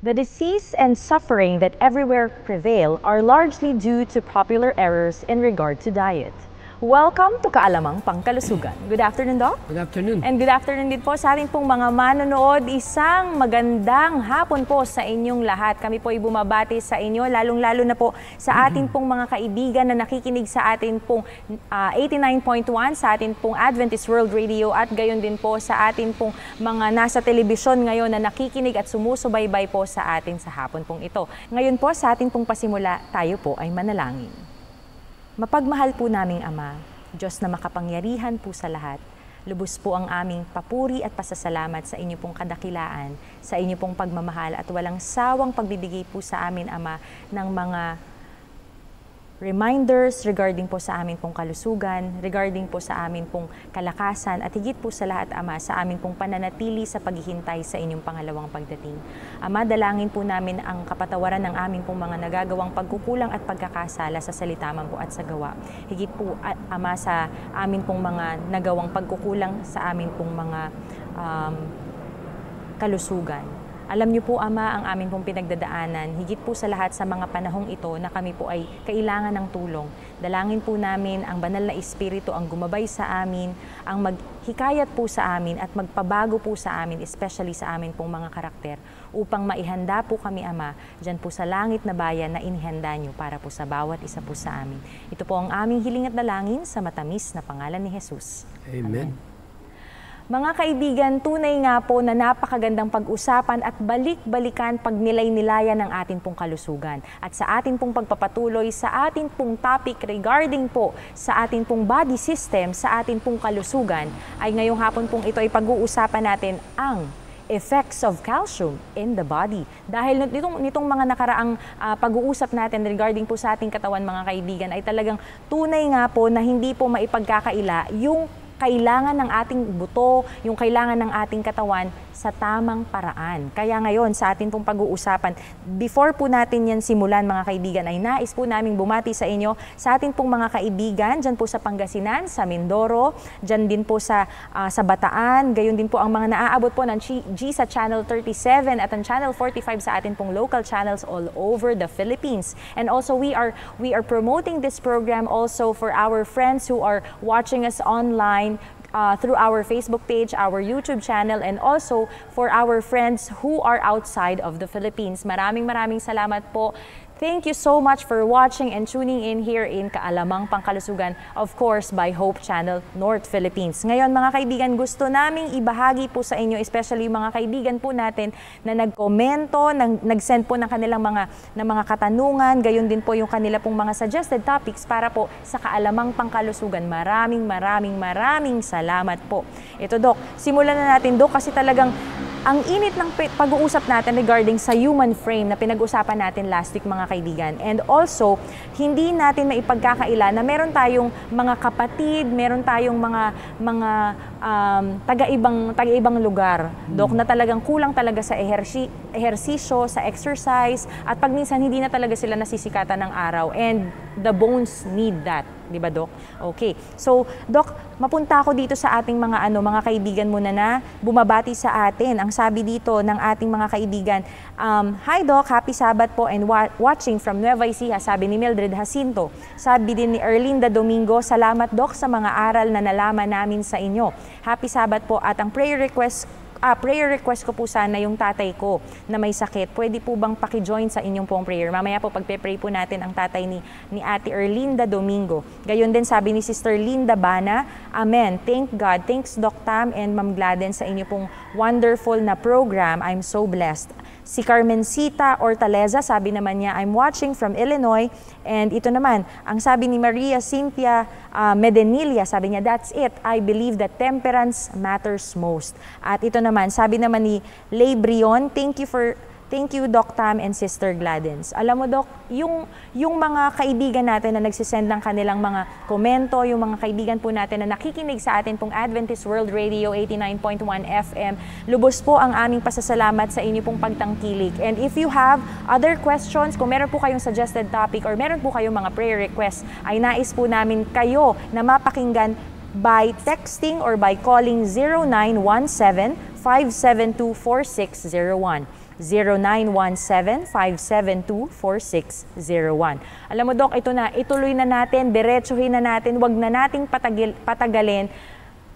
The disease and suffering that everywhere prevail are largely due to popular errors in regard to diet. Welcome to Kaalamang Pangkalusugan. Good afternoon, Doc. Good afternoon. And good afternoon din po sa ating pong mga manonood. Isang magandang hapon po sa inyong lahat. Kami po ay bumabati sa inyo, lalong-lalo na po sa ating pong mga kaibigan na nakikinig sa ating pong 89.1 sa ating pong Adventist World Radio at gayon din po sa ating pong mga nasa telebisyon ngayon na nakikinig at sumusubaybay po sa atin sa hapon pong ito. Ngayon po sa ating pong pasimula, tayo po ay manalangin. Mapagmahal po naming Ama, Diyos na makapangyarihan po sa lahat, lubos po ang aming papuri at pasasalamat sa inyo pong kadakilaan, sa inyo pong pagmamahal at walang sawang pagbibigay po sa amin, Ama, ng mga reminders regarding po sa amin pong kalusugan, regarding po sa amin pong kalakasan, at higit po sa lahat, Ama, sa amin pong pananatili sa paghihintay sa inyong pangalawang pagdating. Ama, dalangin po namin ang kapatawaran ng aming pong mga nagagawang pagkukulang at pagkakasala sa salita man po at sa gawa. Higit po, Ama, sa amin pong mga nagawang pagkukulang sa amin pong mga kalusugan. Alam niyo po, Ama, ang amin pong pinagdadaanan, higit po sa lahat sa mga panahong ito na kami po ay kailangan ng tulong. Dalangin po namin ang banal na Espiritu ang gumabay sa amin, ang maghikayat po sa amin at magpabago po sa amin, especially sa amin pong mga karakter, upang maihanda po kami, Ama, dyan po sa langit na bayan na inihanda niyo para po sa bawat isa po sa amin. Ito po ang aming hiling at dalangin sa matamis na pangalan ni Jesus. Amen. Mga kaibigan, tunay nga po na napakagandang pag-usapan at balik-balikan pagnilay-nilayan ng atin pong kalusugan. At sa atin pong pagpapatuloy sa atin pong topic regarding po sa atin pong body system, sa atin pong kalusugan, ay ngayong hapon pong ito ay pag-uusapan natin ang effects of calcium in the body. Dahil nitong mga nakaraang pag-uusap natin regarding po sa ating katawan, mga kaibigan, ay talagang tunay nga po na hindi po maipagkakaila yung kailangan ng ating buto, yung kailangan ng ating katawan sa tamang paraan. Kaya ngayon, sa atin pong pag-uusapan, before po natin yan simulan, mga kaibigan, ay nais po naming bumati sa inyo, sa atin pong mga kaibigan, dyan po sa Pangasinan, sa Mindoro, dyan din po sa Bataan, gayon din po ang mga naaabot po ng G sa Channel 37 at ang Channel 45 sa atin pong local channels all over the Philippines. And also, we are promoting this program also for our friends who are watching us online, through our Facebook page, our YouTube channel, and also for our friends who are outside of the Philippines. Maraming salamat po. Thank you so much for watching and tuning in here in Kaalamang Pangkalusugan, of course, by Hope Channel North Philippines. Ngayon, mga kaibigan, gusto naming ibahagi po sa inyo, especially mga kaibigan po natin na nagkomento, nag-send po ng kanilang mga katanungan, gayon din po yung kanila pong mga suggested topics para po sa Kaalamang Pangkalusugan. Maraming salamat po. Ito, Doc, simulan na natin, Doc, kasi talagang ang init ng pag-uusap natin regarding sa human frame na pinag-usapan natin last week, mga kaibigan. And also, hindi natin maipagkakaila na meron tayong mga kapatid, meron tayong mga taga-ibang lugar, Dok, na talagang kulang talaga sa ehersisyo, sa exercise, at pag minsan hindi na talaga sila nasisikatan ng araw. And the bones need that. Di ba, Doc? Okay. So, Doc, mapunta ako dito sa ating mga kaibigan muna na bumabati sa atin. Ang sabi dito ng ating mga kaibigan, Hi, Doc, happy Sabbath po and watching from Nueva Ecija, sabi ni Mildred Jacinto. Sabi din ni Erlinda Domingo, salamat, Doc, sa mga aral na nalaman namin sa inyo. Happy Sabbath po, at ang prayer request ko po sana yung tatay ko na may sakit. Pwede po bang paki-join sa inyong pong prayer? Mamaya po pagpe-pray po natin ang tatay ni Ate Erlinda Domingo. Gayon din sabi ni Sister Linda Bana, Amen. Thank God. Thanks, Doc Tam and Ma'am Gladden, sa inyo pong wonderful na program. I'm so blessed. Si Carmencita Ortaleza, sabi naman niya, I'm watching from Illinois. And ito naman, ang sabi ni Maria Cynthia Medenilia, sabi niya, that's it. I believe that temperance matters most. At ito naman, sabi naman ni Lay Brion, thank you, Doc Tam and Sister Gladdens. Alam mo, Doc, yung mga kaibigan natin na nagsisend ng kanilang mga komento, yung mga kaibigan po natin na nakikinig sa atin pong Adventist World Radio 89.1 FM, lubos po ang aming pasasalamat sa inyo pong pagtangkilik. And if you have other questions, kung meron po kayong suggested topic or meron po kayong mga prayer requests, ay nais po namin kayo na mapakinggan by texting or by calling 0917-572-4601. 0917-572-4601. Alam mo, Doc, ito na, ituloy na natin, diretsuhin na natin, wag na nating patagalin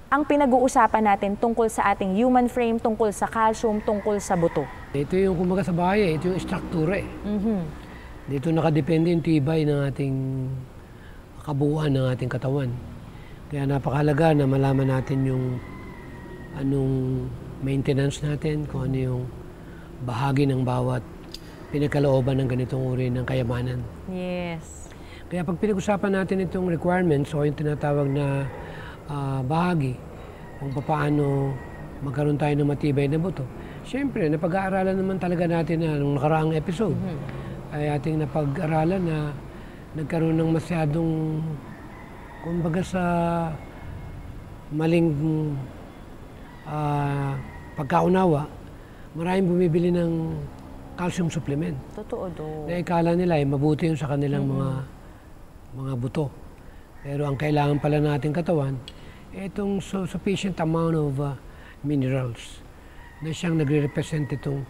ang pinag-uusapan natin tungkol sa ating human frame, tungkol sa calcium, tungkol sa buto. Ito yung kumbaga sa bahay, ito yung struktura eh. Dito nakadepende yung tibay ng ating kabuuan ng ating katawan. Kaya napakahalaga na malaman natin yung anong maintenance natin, kung ano yung bahagi ng bawat pinagkalooban ng ganitong uri ng kayamanan. Yes. Kaya pag pinag-usapan natin itong requirements o yung tinatawag na bahagi kung paano magkaroon tayo ng matibay na buto, siyempre, napag-aaralan naman talaga natin na nung nakaraang episode ay ating napag-aralan na nagkaroon ng masyadong, kumbaga sa maling pagkaunawa, maraming bumibili ng calcium supplement. Totoo do. Na ikala nila ay mabuti yun sa kanilang mga buto. Pero ang kailangan pala nating katawan, itong sufficient amount of minerals na siyang nagre-represent itong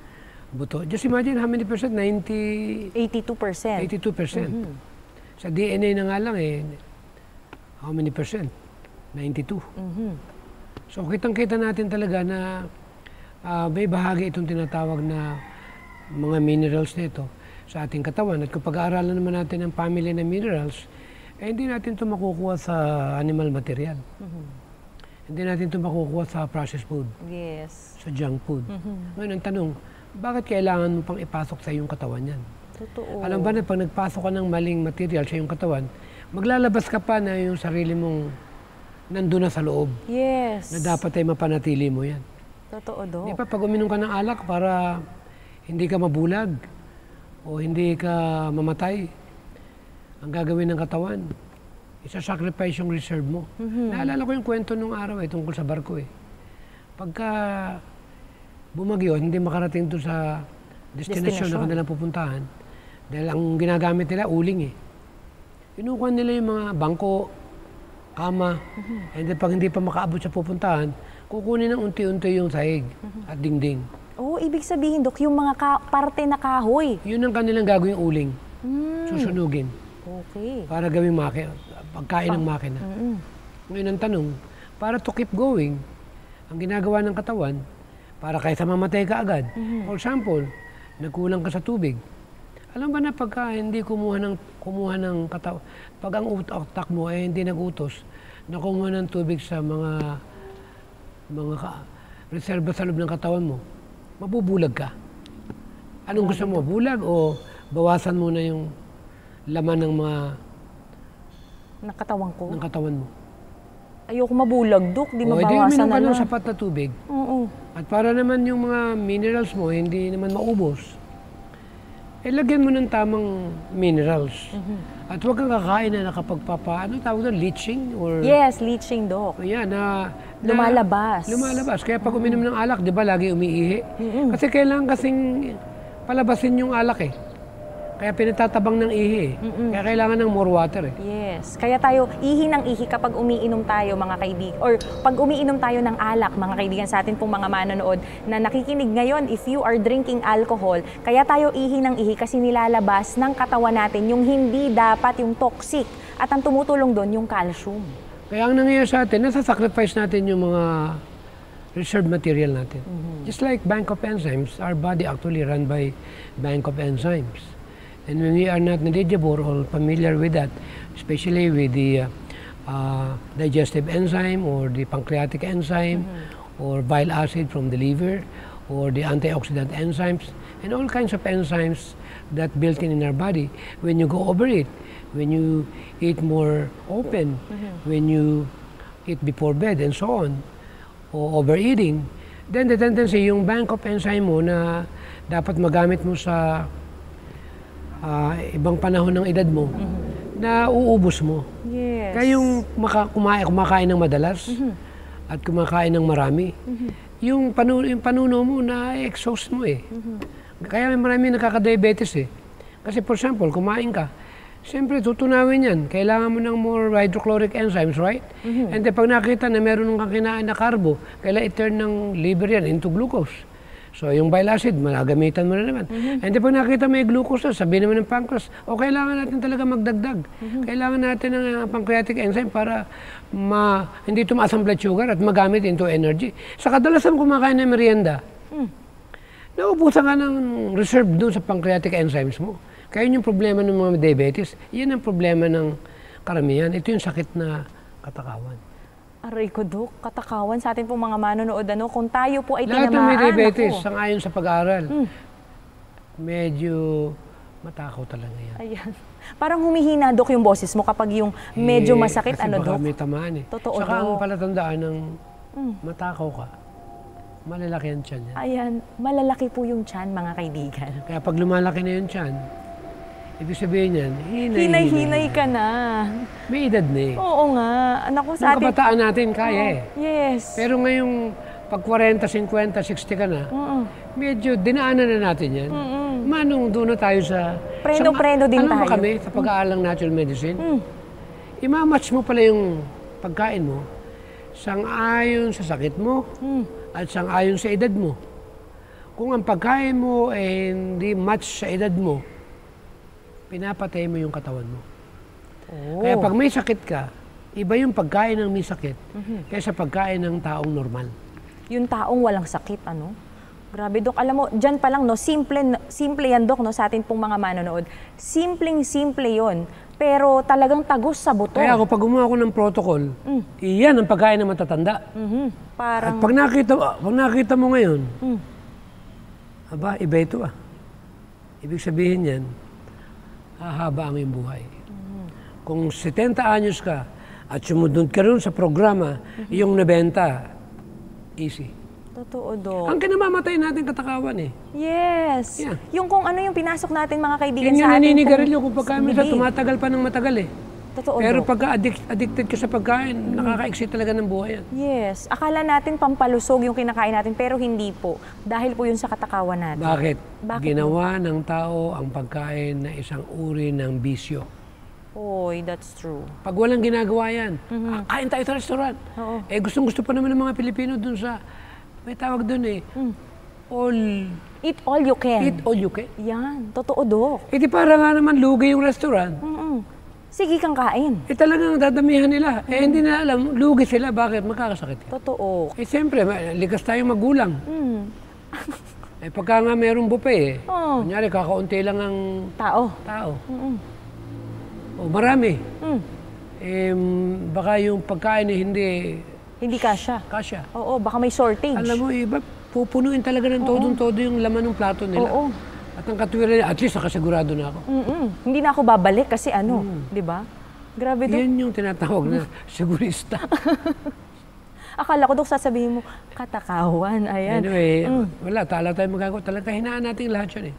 buto. Just imagine how many percent? 82%. 82%. Sa DNA na nga lang how many percent? 92. So kitang-kita natin talaga na may bahagi itong tinatawag na mga minerals nito sa ating katawan. At kung pag-aaralan naman natin ang family ng minerals, hindi natin ito makukuha sa animal material. Hindi natin ito makukuha sa processed food. Yes. Sa junk food. Ngayon ang tanong, bakit kailangan mo pang ipasok sa iyong katawan yan? Totoo. Alam ba na pag nagpasok ka ng maling material sa iyong katawan, maglalabas ka pa na yung sarili mong nandun na sa loob. Yes. Na dapat ay mapanatili mo yan. Totoo, Doc. Di ba pag uminom ka ng alak para hindi ka mabulag o hindi ka mamatay, ang gagawin ng katawan, isa-sacrifice yung reserve mo. Naalala ko yung kwento nung araw tungkol sa barko Pagka bumagyo, hindi makarating doon sa destination na kanilang pupuntahan, dahil ang ginagamit nila, uling Kinukuha nila yung mga bangko, kama, and then pag hindi pa makaabot sa pupuntahan, kukunin ng unti-unti yung sahig at dingding. Oh, ibig sabihin, Dok, yung mga parte na kahoy. Yun ang kanilang gagawing uling. Susunugin. Okay. Para gawing pagkain ng makina. Ngayon ang tanong, para to keep going, ang ginagawa ng katawan, para kaysa mamatay ka agad. For example, nagkulang ka sa tubig. Alam ba na pagka hindi kumuha ng katawan, pag ang utak mo ay hindi nagutos na kumuha ng tubig sa mga reserva sa loob ng katawan mo, mabubulag ka. Anong gusto mo? Bulag o bawasan mo na yung laman ng mga Nakatawan ko? ng katawan mo? Ayoko mabulag, Dok. Di mabawasan Di uminom ka na ng lang. sapat na tubig. Oo. At para naman yung mga minerals mo hindi naman maubos, lagyan mo ng tamang minerals. At huwag kang kakain na ano tawag doon? Leaching? Or, Yes, leaching, Dok. Ayan, Lumalabas. Lumalabas. Kaya pag uminom ng alak, di ba lagi umiihi? Kasi kailangan kasing palabasin yung alak Kaya pinatatabang ng ihi Kaya kailangan ng more water Yes. Kaya tayo, ihi ng ihi kapag umiinom tayo, mga kaibigan, or pag umiinom tayo ng alak, mga kaibigan, sa atin pong mga manonood na nakikinig ngayon, if you are drinking alcohol, kaya tayo ihi ng ihi kasi nilalabas ng katawan natin yung hindi dapat, yung toxic. At ang tumutulong doon, yung calcium. Kaya ang nangyayari sa atin, nasa-sacrifice natin yung mga reserved material natin. Just like bank of enzymes, our body actually run by bank of enzymes. And when we are not knowledgeable or familiar with that, especially with the digestive enzyme or the pancreatic enzyme or bile acid from the liver or the antioxidant enzymes and all kinds of enzymes that built in our body, when you go over it, when you eat more open, when you eat before bed and so on, o overeating, then the tendency yung bank of enzyme mo na dapat magamit mo sa ibang panahon ng edad mo, na uubos mo. Yes. Kaya yung kumakain ng madalas at kumakain ng marami, yung panuno mo na exhaust mo Kaya marami nakaka-diabetes Kasi for example, kumain ka, siyempre tutunawin yan. Kailangan mo ng more hydrochloric enzymes, right? And then pag nakita na meron kang kinain na carbo, kailangan i-turn ng liver yan into glucose. So, yung bile acid, magagamitan mo na naman. And pag nakita may glucose na, sabihin naman ng pancreas, o kailangan natin talaga magdagdag. Kailangan natin ng pancreatic enzyme para hindi tumaas ang blood sugar at magamit into energy. Sa kadalasan kumakain ng merienda, naubusan ka ng reserve doon sa pancreatic enzymes mo. Kaya yun yung problema ng mga diabetes. Yan ang problema ng karamihan. Ito yung sakit na katakawan. Aray ko, Dok, katakawan sa atin pong mga manonood, kung tayo po ay lahat tinamaan. ng may diabetes, sangayon sa pag-aaral, medyo matakaw talaga yan. Ayan. Parang humihina, Dok, yung boses mo kapag yung medyo masakit, kasi Dok? baka may tamaan eh. Totoo, Saka ang Dok. palatandaan ng matakaw ka, malalaki ang tiyan yan. Ayan, malalaki po yung tiyan, mga kaibigan. Kaya pag lumalaki na yung tiyan, ibig sabihin yan, Hinay-hinay ka na. May edad na eh. Oo nga. Naku, sa Nung atin. kabataan natin, kaya eh. Yes. Pero ngayong pag 40, 50, 60 ka na, medyo dinaanan na natin yan. Manong doon na tayo sa... Preno-preno din ano tayo. ba kami sa pag-aalang natural medicine? Imamatch mo pala yung pagkain mo sang-ayon sa sakit mo at sang-ayon sa edad mo. Kung ang pagkain mo ay hindi match sa edad mo, pinapatay mo yung katawan mo. Oh. Kaya pag may sakit ka, iba yung pagkain ng may sakit kaysa pagkain ng taong normal. Yung taong walang sakit, Grabe, Dok. Alam mo, dyan pa lang, simple yan, Dok, sa atin pong mga manonood. Simpleng-simple yon, pero talagang tagos sa buto. Kaya ako, pag gumawa ko ng protocol, iyan ang pagkain ng matatanda. Parang... At pag nakita mo ngayon, aba, iba ito Ibig sabihin yan, hahaba ang iyong buhay. Kung 70 anyos ka at sumunod ka rin sa programa, yung 90, easy. Totoo, Dok. Ang kinamamatay natin katakawan eh. Yes. Yeah. Yung kung ano yung pinasok natin, mga kaibigan, Yan yung sa atin naninigarilyo kung pagkain mo bibig. tumatagal pa ng matagal eh. Totoo, Pero Dok. pagka addicted ka sa pagkain, nakaka-exit talaga ng buhay yan. Yes. Akala natin pampalusog yung kinakain natin, pero hindi po. Dahil po yun sa katakawan natin. Bakit? Bakit Ginawa ng tao ang pagkain na isang uri ng bisyo. Oy, that's true. Pag walang ginagawa yan, kain tayo sa restaurant. Oo. Eh gustong-gusto pa naman ng mga Pilipino dun sa, may tawag dun eh, Eat all you can. eat all you can. Yan. Totoo, Dok. Eh di para nga naman lugi yung restaurant. Sige kang kain. Eh talagang dadamihan nila. Eh hindi na alam, lugi sila, bakit magkakasakit ka? Totoo. Eh siyempre, likas tayong magulang. Eh pagka nga merong buffet eh, kunyari kakaunti lang ang Tao. tao. O marami. Eh baka yung pagkain eh Hindi kasya. kasya. Oo, baka may shortage. Alam mo, iba, pupunuin talaga ng todong-todo yung laman ng plato nila. Oo. At ang katwiran, at least nakasigurado na ako. Hindi na ako babalik kasi di ba? Grabe, Dok. Yan yung tinatawag na sigurista. Akala ko, Dok, sasabihin mo, katakawan. Ayan. Anyway, wala, tayo magagawa. Talaga hinaan natin lahat yan eh.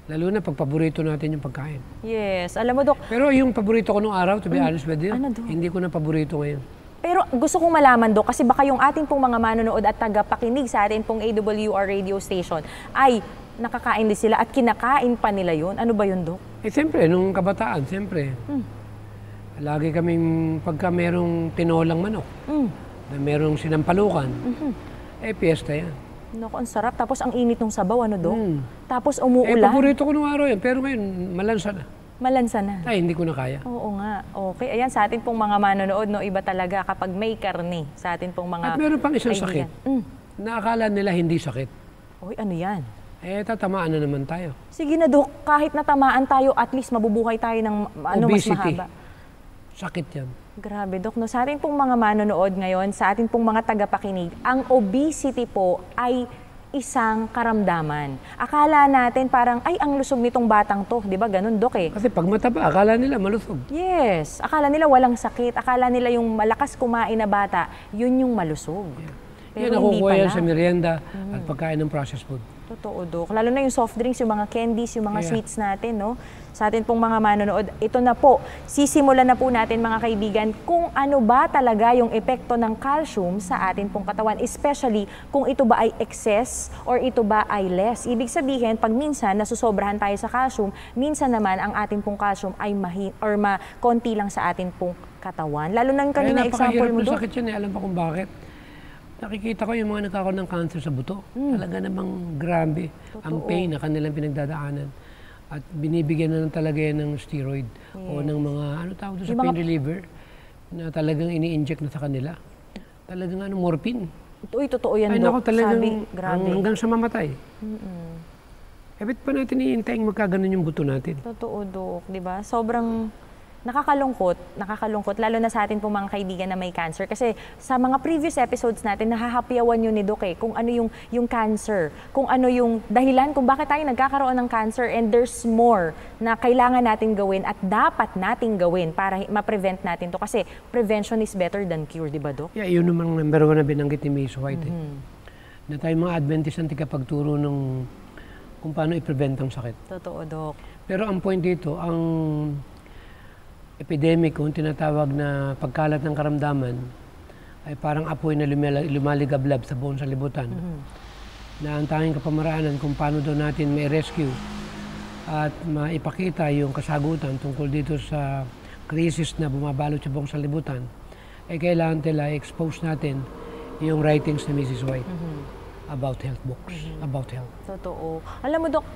Lalo na pag paborito natin yung pagkain. Yes. Alam mo, Dok, Pero yung paborito ko nung araw, to be honest with you, Ano, Dok? hindi ko na paborito ngayon. pero gusto kong malaman, Dok, kasi baka yung ating pong mga manonood at tagapakinig sa atin pong AWR radio station ay nakakain din sila at kinakain pa nila yun. Ano ba yun, Dok? Eh siyempre, nung kabataan, siyempre, lagi kaming pagka merong tinolang manok, na merong sinampalukan, eh piyesta yan. Naku, ang sarap. Tapos ang init ng sabaw, Dok? Tapos Eh umuulan. paborito ko nung araw yan, pero ngayon, malansa na. Malansa na. Ay, hindi ko na kaya. Oo nga. Okay. Ayan, sa atin pong mga manonood, iba talaga kapag may karne sa atin pong mga At meron pang isang sakit, kaibigan. na akala nila hindi sakit. Uy, ano yan? Eh, tatamaan na naman tayo. Sige na, Dok. Kahit natamaan tayo, at least mabubuhay tayo ng mas Obesity. mahaba. Sakit yan. Grabe, Dok. Sa ating pong mga manonood ngayon, sa ating pong mga tagapakinig, ang obesity po ay isang karamdaman. Akala natin parang, ay, ang lusog nitong batang to. Di ba? Ganun, Dok eh. Kasi pag mataba, akala nila malusog. Yes. Akala nila walang sakit. Akala nila yung malakas kumain na bata, yun yung malusog. Yan, Pero hindi nakukuha yan pala. sa merienda at pagkain ng processed food. Totoo, Dok. Lalo na yung soft drinks, yung mga candies, yung mga Yeah. sweets natin, no? Sa atin pong mga manonood, ito na po, sisimulan na po natin mga kaibigan kung ano ba talaga yung epekto ng calcium sa atin pong katawan, especially kung ito ba ay excess or ito ba ay less. Ibig sabihin, pag minsan nasusobrahan tayo sa calcium, minsan naman ang ating pong calcium ay konti lang sa atin pong katawan. Lalo na yung kanina example mo, Dok. Dok. Sakit yan eh. Alam pa kung bakit. nakikita ko yung mga nagkakaroon ng cancer sa buto. Talaga namang grabe ang pain na kanilang pinagdadaanan. At binibigyan na talaga yan ng steroid o ng mga, ano tawag doon sa pain reliever na talagang ini-inject na sa kanila. Talagang morphine. Uy, totoo yan, Ay, Dok. naku, talagang Sabi, grabe. hanggang sa mamatay. Ba't pa natin iintayin magkaganon yung buto natin? Totoo, Dok. Diba? Sobrang nakakalungkot, lalo na sa atin pong mga kaibigan na may cancer. Kasi sa mga previous episodes natin, nahahapiawan yun ni Doc kung ano yung cancer, kung ano yung dahilan kung bakit tayo nagkakaroon ng cancer, and there's more na kailangan natin gawin at dapat nating gawin para ma-prevent natin to. Kasi prevention is better than cure, di ba, Doc? Yeah, yun naman number 1 na binanggit ni Miss White. Na tayo mga Adventist ang tikapagturo ng kung paano i-prevent ang sakit. Totoo, Doc. Pero ang point dito, ang epidemic, kung tinatawag na pagkalat ng karamdaman, ay parang apoy na lumaligablab sa buong salibutan. Na ang tanging kapamaraanan kung paano daw natin may rescue at maipakita yung kasagutan tungkol dito sa krisis na bumabalot sa buong salibutan, ay kailangan nila i-expose natin yung writings ni Mrs. White about health books, about health. Totoo. Alam mo, Dok,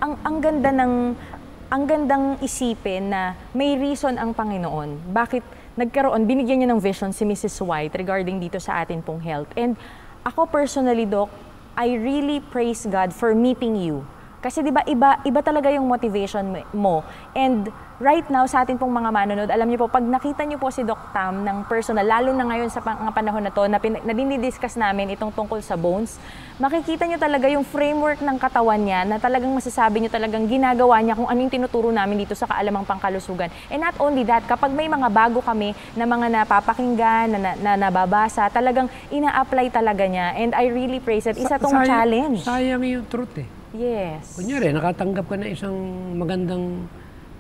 ang gandang isipin na may reason ang Panginoon. Bakit nagkaroon, binigyan niya ng vision si Mrs. White regarding dito sa atin pong health. And ako personally, Doc, I really praise God for meeting you. Kasi di ba iba talaga yung motivation mo. And right now, sa atin pong mga manonood, alam niyo po, pag nakita niyo po si Doc Tam ng personal, lalo na ngayon sa mga panahon na to, na dinidiscuss namin itong tungkol sa bones, makikita niyo talaga yung framework ng katawan niya na talagang masasabi niyo talagang ginagawa niya kung ano yung tinuturo namin dito sa Kaalamang Pangkalusugan. And not only that, kapag may mga bago kami na mga napapakinggan, na nababasa, talagang ina-apply talaga niya. And I really praise it. Isa tong challenge. Sayang yung truth eh. Yes. Kunyari, nakatanggap ka na isang magandang,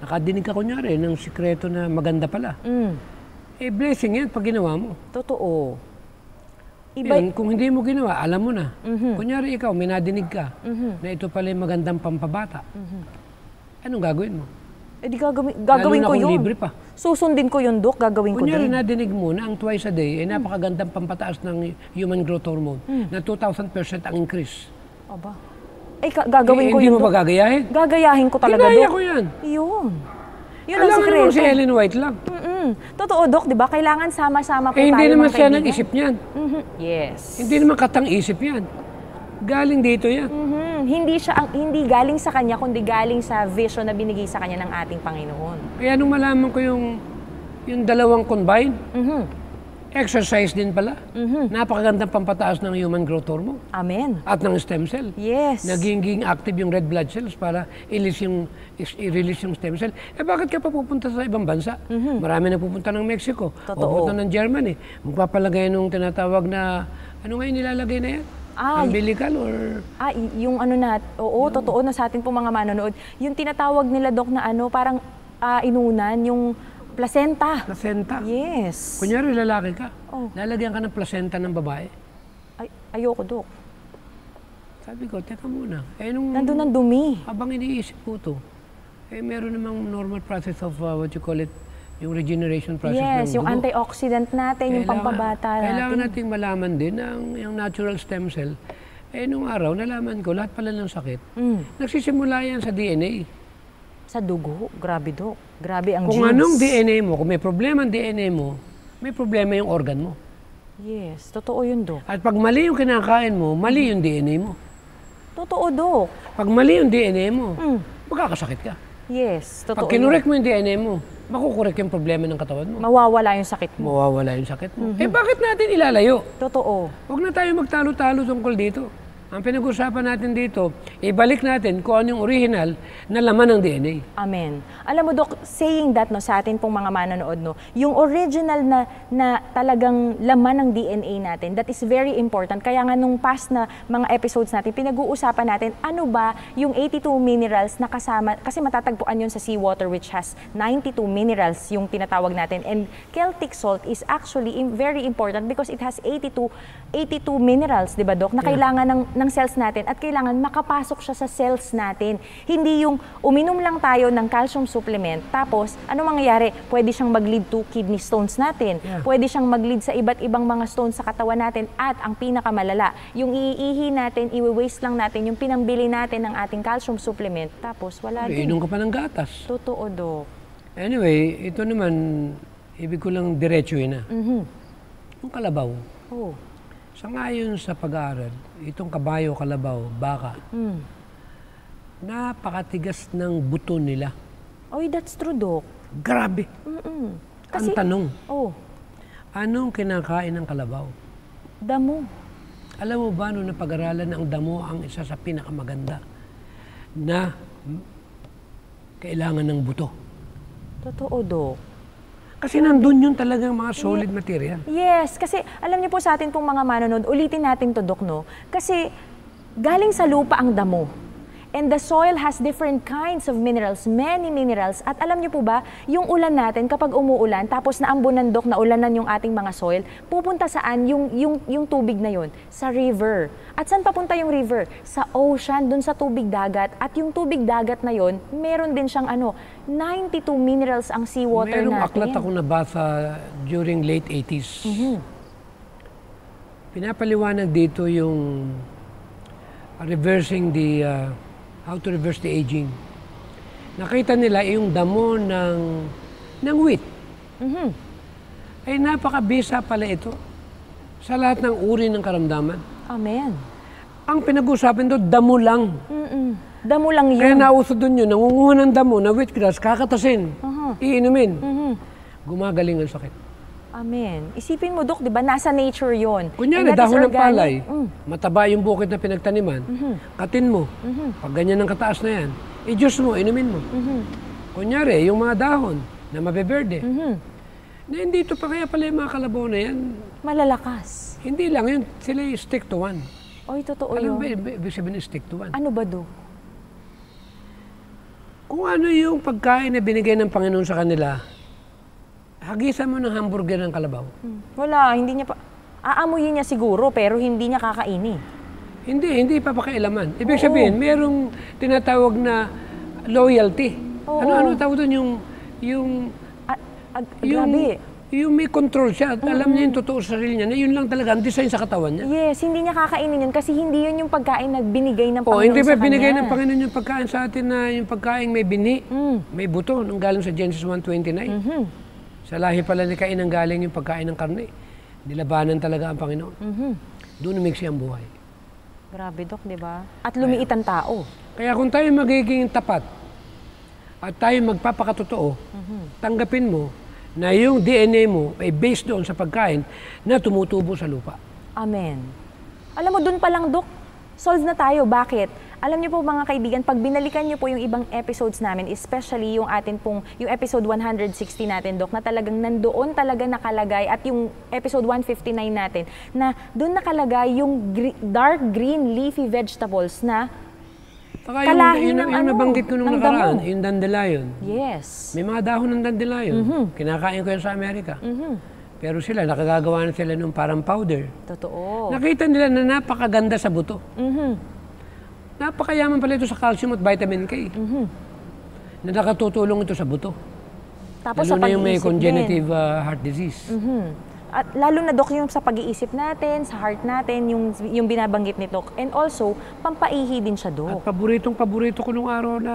nakadinig ka kunyari ng sikreto na maganda pala. Eh, blessing yan pag ginawa mo. Totoo. Yun, kung hindi mo ginawa, alam mo na. Kunyari ikaw, may nadinig ka na ito pala yung magandang pampabata. Anong gagawin mo? Eh di gagawin ko yun. Libre pa. Susundin ko yun, Doc. Gagawin ko din. Kunyari nadinig mo na ang twice a day ay napakagandang pampataas ng human growth hormone na 2,000% ang increase. Aba. Ay, gagawin ko yun. Hindi mo Doc. ba gagayahin? Gagayahin ko talaga, Doc. Ginaya ko yan. Yun. Yun ang sikreto. Alam mo si Ellen White lang. Totoo, Doc, di ba? Kailangan sama-sama po hindi tayo, naman mga siya kaibigan. nag-isip niyan. Yes. Hindi naman katang-isip yan. Galing dito yan. Hindi galing sa kanya, kundi galing sa vision na binigay sa kanya ng ating Panginoon. Kaya nung malaman ko yung dalawang combine, exercise din pala. Napakagandang pampataas ng human growth hormone. Amen. At ng stem cell. Yes. Naging active yung red blood cells para i-release yung stem cell. Eh bakit ka pa pupunta sa ibang bansa? Marami na pupunta ng Mexico. Totoo. Pupunta ng Germany. Magpapalagay nung tinatawag na, ano ngayon nilalagay na yan? Umbilical or... Yung ano na, totoo na sa atin po mga manonood. Yung tinatawag nila, Doc, na parang inunan, yung placenta. Placenta. Yes. Kunyari, lalaki ka. Lalagyan ka ng placenta ng babae. Ayoko, Doc. Sabi ko, teka muna. Nandun ang dumi. Habang iniisip ko to, meron namang normal process of what you call it, yung regeneration process ng dugo. Yes, yung antioxidant natin, yung pampabata natin. Kailangan nating malaman din na yung natural stem cell, nung araw, nalaman ko, lahat pala ng sakit, nagsisimula yan sa DNA. Sa dugo? Grabe, Doc. Grabe ang Kung genes. anong DNA mo, kung may problema ang DNA mo, may problema yung organ mo. Yes, totoo yun, Doc. At pag mali yung kinakain mo, mali yung DNA mo. Totoo, Doc. Pag mali yung DNA mo, magkakasakit ka. Yes, totoo. Pag kinurek mo yung DNA mo, makukurek yung problema ng katawan mo. Mawawala yung sakit mo. Mawawala yung sakit mo. Bakit natin ilalayo? Totoo. Huwag na tayo magtalo-talo tungkol dito. Ang pinag-usapan natin dito, ibalik natin kung ano yung original na laman ng DNA. Amen. Alam mo, Doc, saying that sa atin pong mga manonood, yung original na talagang laman ng DNA natin, that is very important. Kaya nga nung past na mga episodes natin, pinag-uusapan natin ano ba yung 82 minerals na kasama, kasi matatagpuan yun sa seawater which has 92 minerals yung tinatawag natin. And Celtic salt is actually very important because it has 82 minerals, di ba, Doc, na kailangan ng cells natin at kailangan makapasok siya sa cells natin. Hindi yung uminom lang tayo ng calcium supplement, tapos ano mangyayari? Pwede siyang mag-lead to kidney stones natin. Yeah. Pwede siyang mag-lead sa iba't ibang mga stones sa katawan natin at ang pinakamalala, yung iihi natin, i-waste lang natin yung pinambili natin ng ating calcium supplement, tapos wala din. Inom ka pa ng gatas. Totoo, Dok. Anyway, ito naman, ibig ko lang diretsuhin na. Yung kalabaw. Oh. Sangayon sa pag-aaral, itong kabayo, kalabaw, baka, napakatigas ng buto nila. Oy, that's true, Dok. Grabe. Kasi, Ang tanong, anong kinakain ng kalabaw? damo. Alam mo ba, nung napag-aralan na ang damo ang isa sa pinakamaganda na kailangan ng buto? Totoo, Dok. Kasi nandun yung talagang mga solid material. Yes, kasi alam niyo po sa atin pong mga manonood, ulitin natin to, Dok, no? Kasi galing sa lupa ang damo. And the soil has different kinds of minerals, many minerals. At alam niyo po ba, yung ulan natin, kapag umuulan, tapos naambunan, Dok, na ulanan yung ating mga soil, pupunta saan yung tubig na yon? Sa river. At saan papunta yung river? Sa ocean, dun sa tubig dagat. At yung tubig dagat na yon, meron din siyang 92 minerals ang seawater natin. Merong aklat ako nabasa during late 80s. Pinapaliwanag dito yung reversing the how to reverse the aging. Nakita nila yung damo ng wheat. Ay napakabisa pala ito sa lahat ng uri ng karamdaman. Amen. Ang pinag-usapan doon, damo lang. Damo lang yun. Kaya nauso doon yun, nangunguha ng damo na wheatgrass, kakatasin, iinumin. Gumagaling ang sakit. Amen. Isipin mo, Dok, di ba, nasa nature yon. Kunyari, dahon ng palay, mataba yung bukid na pinagtaniman, katin mo, pag ganyan ng kataas na yan, i-juice mo, inumin mo. Kunyari, yung mga dahon na mabeberde, na hindi ito pa kaya pala yung mga kalabaw na yan. Malalakas. Hindi lang yun, sila yung stick to one. Oy, totoo Alam yun. ba, ibig sabihin stick to one? Ano ba, Dok? Kung ano yung pagkain na binigay ng Panginoon sa kanila, hagisan mo ng hamburger ng kalabaw. Wala, hindi niya pa... Aamuyin niya siguro, pero hindi niya kakainin. Hindi papakialaman. Ibig sabihin, merong tinatawag na loyalty. Ano tawag doon? Grabe. Yung may control siya at alam niya yung totoo sa sarili niya na yun lang talaga ang design sa katawan niya. Yes, hindi niya kakainin yun kasi hindi yun yung pagkain na binigay ng Panginoon Hindi sa ba kanya. binigay ng Panginoon yung pagkain sa atin na yung pagkain may bini, may buto, nung galing sa Genesis 1:29. Sa lahi pala ni Cain ang galing yung pagkain ng karne. Nilabanan talaga ang Panginoon. Doon umigsi ang buhay. Grabe, Dok, di ba? At lumiit ang tao. Kaya kung tayo magiging tapat at tayo magpapakatotoo, tanggapin mo na yung DNA mo ay based doon sa pagkain na tumutubo sa lupa. Amen. Alam mo, doon pa lang, Dok, solve na tayo. Bakit? Alam niyo po mga kaibigan, pag binalikan niyo po yung ibang episodes namin, especially yung atin pong, yung episode 160 natin, Dok, na talagang nandoon talaga nakalagay, at yung episode 159 natin, na doon nakalagay yung dark green leafy vegetables na Saka kalahi yung nabanggit ko nung nakaraan, yung dandelion. Yes. May mga dahon ng dandelion. Kinakain ko yan sa Amerika. Pero sila, nakagagawa na sila nung parang powder. Totoo. Nakita nila na napakaganda sa buto. Napakayaman pala ito sa calcium at vitamin K. Na nakatutulong ito sa buto. Tapos lalo sa na yung may pag-iisip congenitive heart disease. At lalo na, Dok, yung sa pag-iisip natin, sa heart natin, yung binabanggit ni Dok. And also, pampaihi din siya, Dok. At paborito ko nung araw na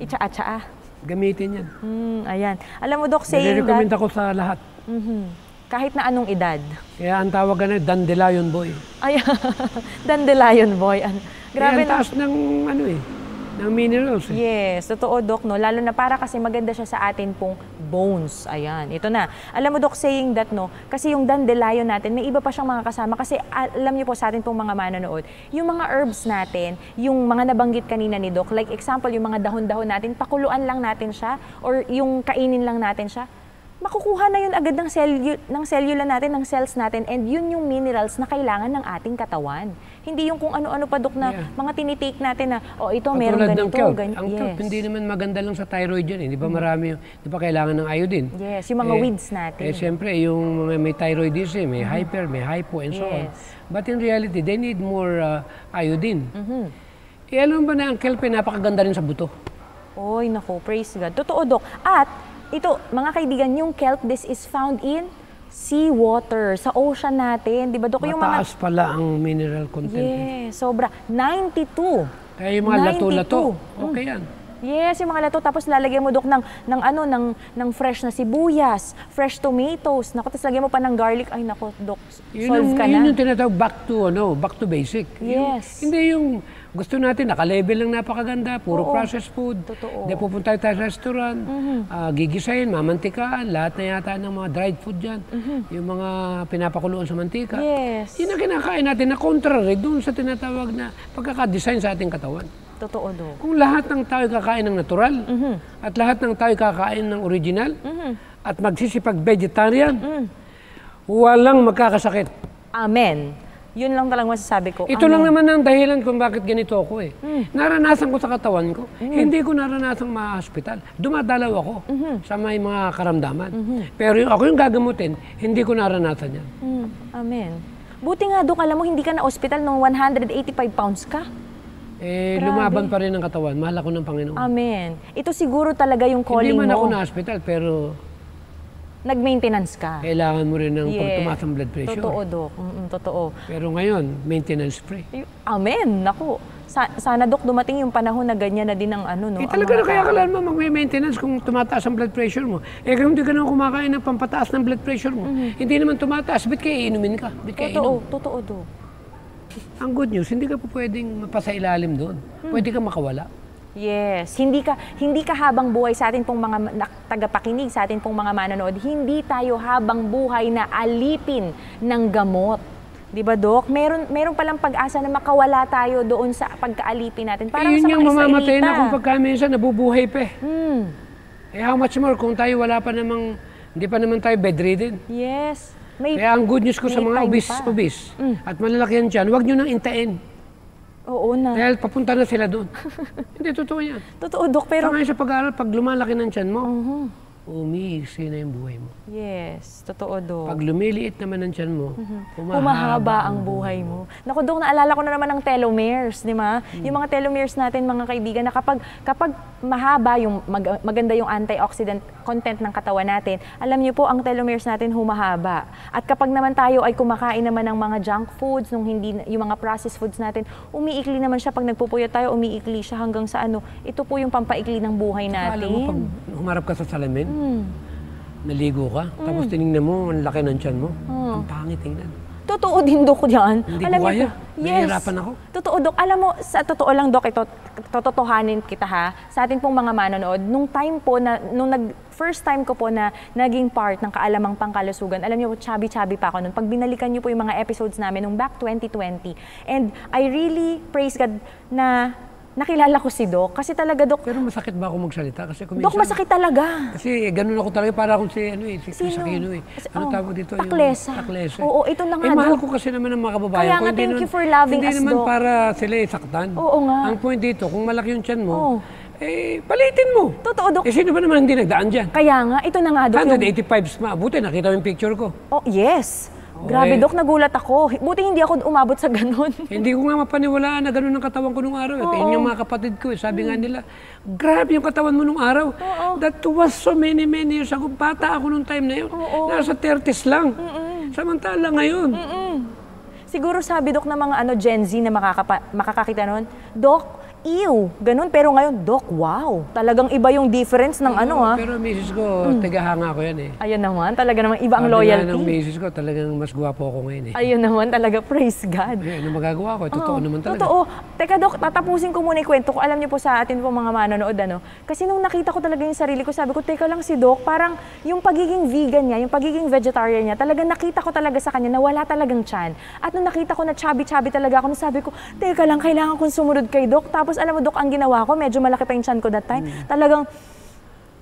Itsa-atsa. gamitin yan. Ayan. Alam mo, Dok, saying Nire-recommend that, ako sa lahat. kahit na anong edad. Kaya ang tawag na dandelion boy. Ay, dandelion boy. Grabe Kaya ang taas ng minerals. Yes, totoo, Dok, no? Lalo na para kasi maganda siya sa atin pong bones. Ayan, ito na. Alam mo, Dok, saying that, no? Kasi yung dandelion natin, may iba pa siyang mga kasama. Kasi alam niyo po sa atin pong mga manonood, yung mga herbs natin, yung mga nabanggit kanina ni Dok, like example, yung mga dahon-dahon natin, pakuluan lang natin siya, or yung kainin lang natin siya, makukuha na yun agad ng cellula natin, ng cells natin, and yun yung minerals na kailangan ng ating katawan. Hindi yung kung ano-ano pa, Dok, na mga tinitake natin na, ito, meron ganito, ganyan. Ang kelp, hindi naman maganda lang sa thyroid yan. Di ba marami, di ba kailangan ng iodine? Yes, yung mga weeds natin. Siyempre, yung may thyroidism, may hyper, may hypo, and so on. But in reality, they need more iodine. Alam ba na ang kelp ay napakaganda rin sa buto? Oy, naku, praise God. Totoo, Dok. At ito, mga kaibigan, yung kelp, this is found in sea water, sa ocean natin. Di ba, Dok? Mataas pala ang mineral content. Yes, sobra. 92. Kaya yung mga lato-lato, okay yan. Yes, yung mga lato. Tapos lalagyan mo, Dok, ng fresh na sibuyas, fresh tomatoes. Naku, tapos lagyan mo pa ng garlic. Ay, naku, Dok, solve ka na. Yun yung tinatawag back to basic. Yes. Hindi yung gusto natin, naka-level lang napakaganda, puro processed food. Totoo. Hindi pupunta tayo sa restaurant, gigisayin, mamantikaan, lahat na yata ng mga dried food dyan. Yung mga pinapakuluan sa mantika. Yes. Yun ang kinakain natin na contrary dun sa tinatawag na pagkakadesign sa ating katawan. Totoo, Dok. Kung lahat ng tao kakain ng natural, at lahat ng tao kakain ng original, at magsisipag vegetarian, walang magkakasakit. Amen. Yun lang talagang masasabi ko. Ito lang naman ang dahilan kung bakit ganito ako eh. Naranasan ko sa katawan ko. Hindi ko naranasang ma-hospital. Dumadalaw ako sa may mga karamdaman. Pero ako yung gagamutin, hindi ko naranasan yan. Amen. Buti nga, Dok, alam mo, hindi ka na hospital nung 185 pounds ka. Lumaban pa rin ang katawan. Mahal ako ng Panginoon. Amen. Ito siguro talaga yung calling mo. Hindi man ako na-hospital, pero nag-maintenance ka. Kailangan mo rin ng pagtumaas ang blood pressure. Totoo, Dok. Totoo. Pero ngayon, maintenance free. Amen. Naku. Sana, Dok, dumating yung panahon na ganyan na din ang no? Talaga na kaya kailangan mo mag-maintenance kung tumataas ang blood pressure mo. Kung hindi ka naman kumakain ng pampataas ng blood pressure mo, hindi naman tumataas, ba't kaya iinumin ka? Totoo, Dok. Ang good news, hindi ka po pwedeng mapasailalim doon. Pwede ka makawala. Yes, hindi ka habang buhay sa atin pong mga tagapakinig, sa atin pong mga manonood, hindi tayo habang buhay na alipin ng gamot. 'Di ba, Dok? Meron palang pag-asa na makawala tayo doon sa pagkaalipin natin. Parang yun sa mga yung mamamatay Israelita. na kung pagka minsan nabubuhay pa. How much more kung tayo hindi pa naman tayo bedridden. Yes. Kaya ang good news ko sa mga obese at malalaki yan dyan, huwag nyo nang intain. Oo na. Dahil papunta na sila doon. Hindi, totoo yan. Totoo, Dok, pero Sa pag-aaral, pag lumalaki ng tiyan mo, umiiksi na yung buhay mo. yes, totoo, Dok. Pag lumiliit naman ang tiyan mo, Humahaba ang buhay mo. Naku, Dok, naalala ko na naman ng telomeres, di ba? Yung mga telomeres natin, mga kaibigan, na kapag mahaba, maganda yung antioxidant content ng katawan natin, alam niyo po, ang telomeres natin humahaba. At kapag naman tayo ay kumakain naman ng mga junk foods, yung mga processed foods natin, umiikli naman siya. Pag nagpupuyat tayo, umiikli siya hanggang sa ito po yung pampaikli ng buhay natin. Alam mo, pag humarap ka sa salamin, naligo ka, tapos tinignan mo, ang laki ng tiyan mo, ang pangit tingnan. Totoo din, Dok, yan. Hindi Alam ko niyo kaya. po, Nahihirapan ako. Totoo, Dok. Alam mo, sa totoo lang, Dok, ito, tototohanin kita ha, sa ating pong mga manonood, nung time po, first time ko po na naging part ng Kaalamang Pangkalusugan, alam niyo po, chubby-chubby pa ako nun. Pag binalikan niyo po yung mga episodes namin nung back 2020, and I really praise God na nakilala ko si Doc. Kasi talaga, Doc, Pero masakit ba ako magsalita? Kasi Doc, masakit talaga. Kasi ganun ako talaga, para akong si Chris Sino? Aquino eh. Ano tawag dito? Taklesa. Taklesa. Oo, ito na nga, mahal Doc. ko kasi naman ang mga kababayan Kaya ko. nga, Hindi thank naman- you for loving us, Hindi naman Doc. para sila saktan. Oo nga. Ang point dito, kung malaki yung tiyan mo, Oo. palitin mo. Totoo, Doc. Sino ba naman hindi nagdaan dyan? Kaya nga, ito na nga, Doc. 185 mabuti, nakita mo yung picture ko. Oh, yes. Grabe, Doc, nagulat ako. Buti hindi ako umabot sa ganun. Hindi ko nga mapaniwalaan na ganun ang katawan ko nung araw. Yun yung mga kapatid ko. Sabi nga nila, grabe yung katawan mo nung araw. That was so many years ago. Bata ako nung time na yun. Nasa 30s lang. Samantala ngayon. Siguro sabi, Doc, na mga Gen Z na makakakita nun, Doc, ew, ganun. Pero ngayon, Doc, wow. Talagang iba yung difference ng Pero misis ko, tagahanga ko yan eh. Ayun naman, talaga namang iba ang Sabi nga loyalty. ng misis ko, talagang mas gwapo ako ngayon eh. Ayun naman, talaga, praise God. Ano magagawa ko? Totoo naman talaga. Totoo. Teka, Doc, tatapusin ko muna yung kwento ko. Alam niyo po sa atin po mga manonood, Kasi nung nakita ko talaga yung sarili ko, sabi ko, teka lang si Doc, parang yung pagiging vegan niya, yung pagiging vegetarian niya, talagang nakita ko talaga sa kanya na wala talagang tiyan. At nung nakita ko na chubby-chubby talaga ako, sabi ko, teka lang, kailangan kong sumunod kay Doc. Tapos alam mo, Doc, ang ginawa ko, medyo malaki pa yung tiyan ko that time. Talagang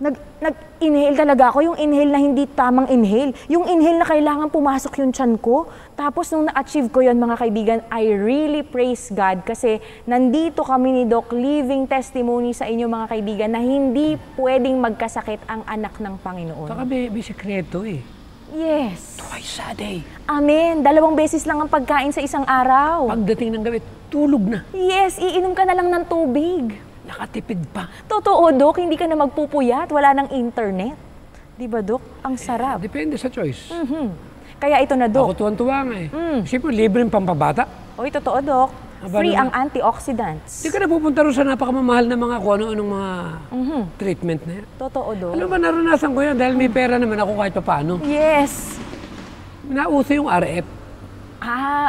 Nag-inhale talaga ako, yung inhale na hindi tamang inhale. Yung inhale na kailangan pumasok yung tiyan ko. Tapos nung na-achieve ko yun, mga kaibigan, I really praise God kasi nandito kami ni Doc, living testimony sa inyo mga kaibigan na hindi pwedeng magkasakit ang anak ng Panginoon. Saka may sikreto eh. Yes. Twice a day. Amen. 2 beses lang ang pagkain sa isang araw. Pagdating ng gabi, tulog na. Yes, iinom ka na lang ng tubig. Nakatipid pa. Totoo, Dok, hindi ka na magpupuyat, wala nang internet. Di ba, Dok? Ang sarap. Depende sa choice. Kaya ito na, Dok. Ako tuwan-tuwa nga eh. Siyempre, libre yung pampabata. Oy, totoo, Dok. Free ang antioxidants. Hindi ka na pupunta rin sa napakamamahal na mga kung ano-anong mga treatment na yan. Totoo, Dok. Alam ba, naranasan ko yan dahil may pera naman ako kahit pa paano. Yes. Nauso yung RF.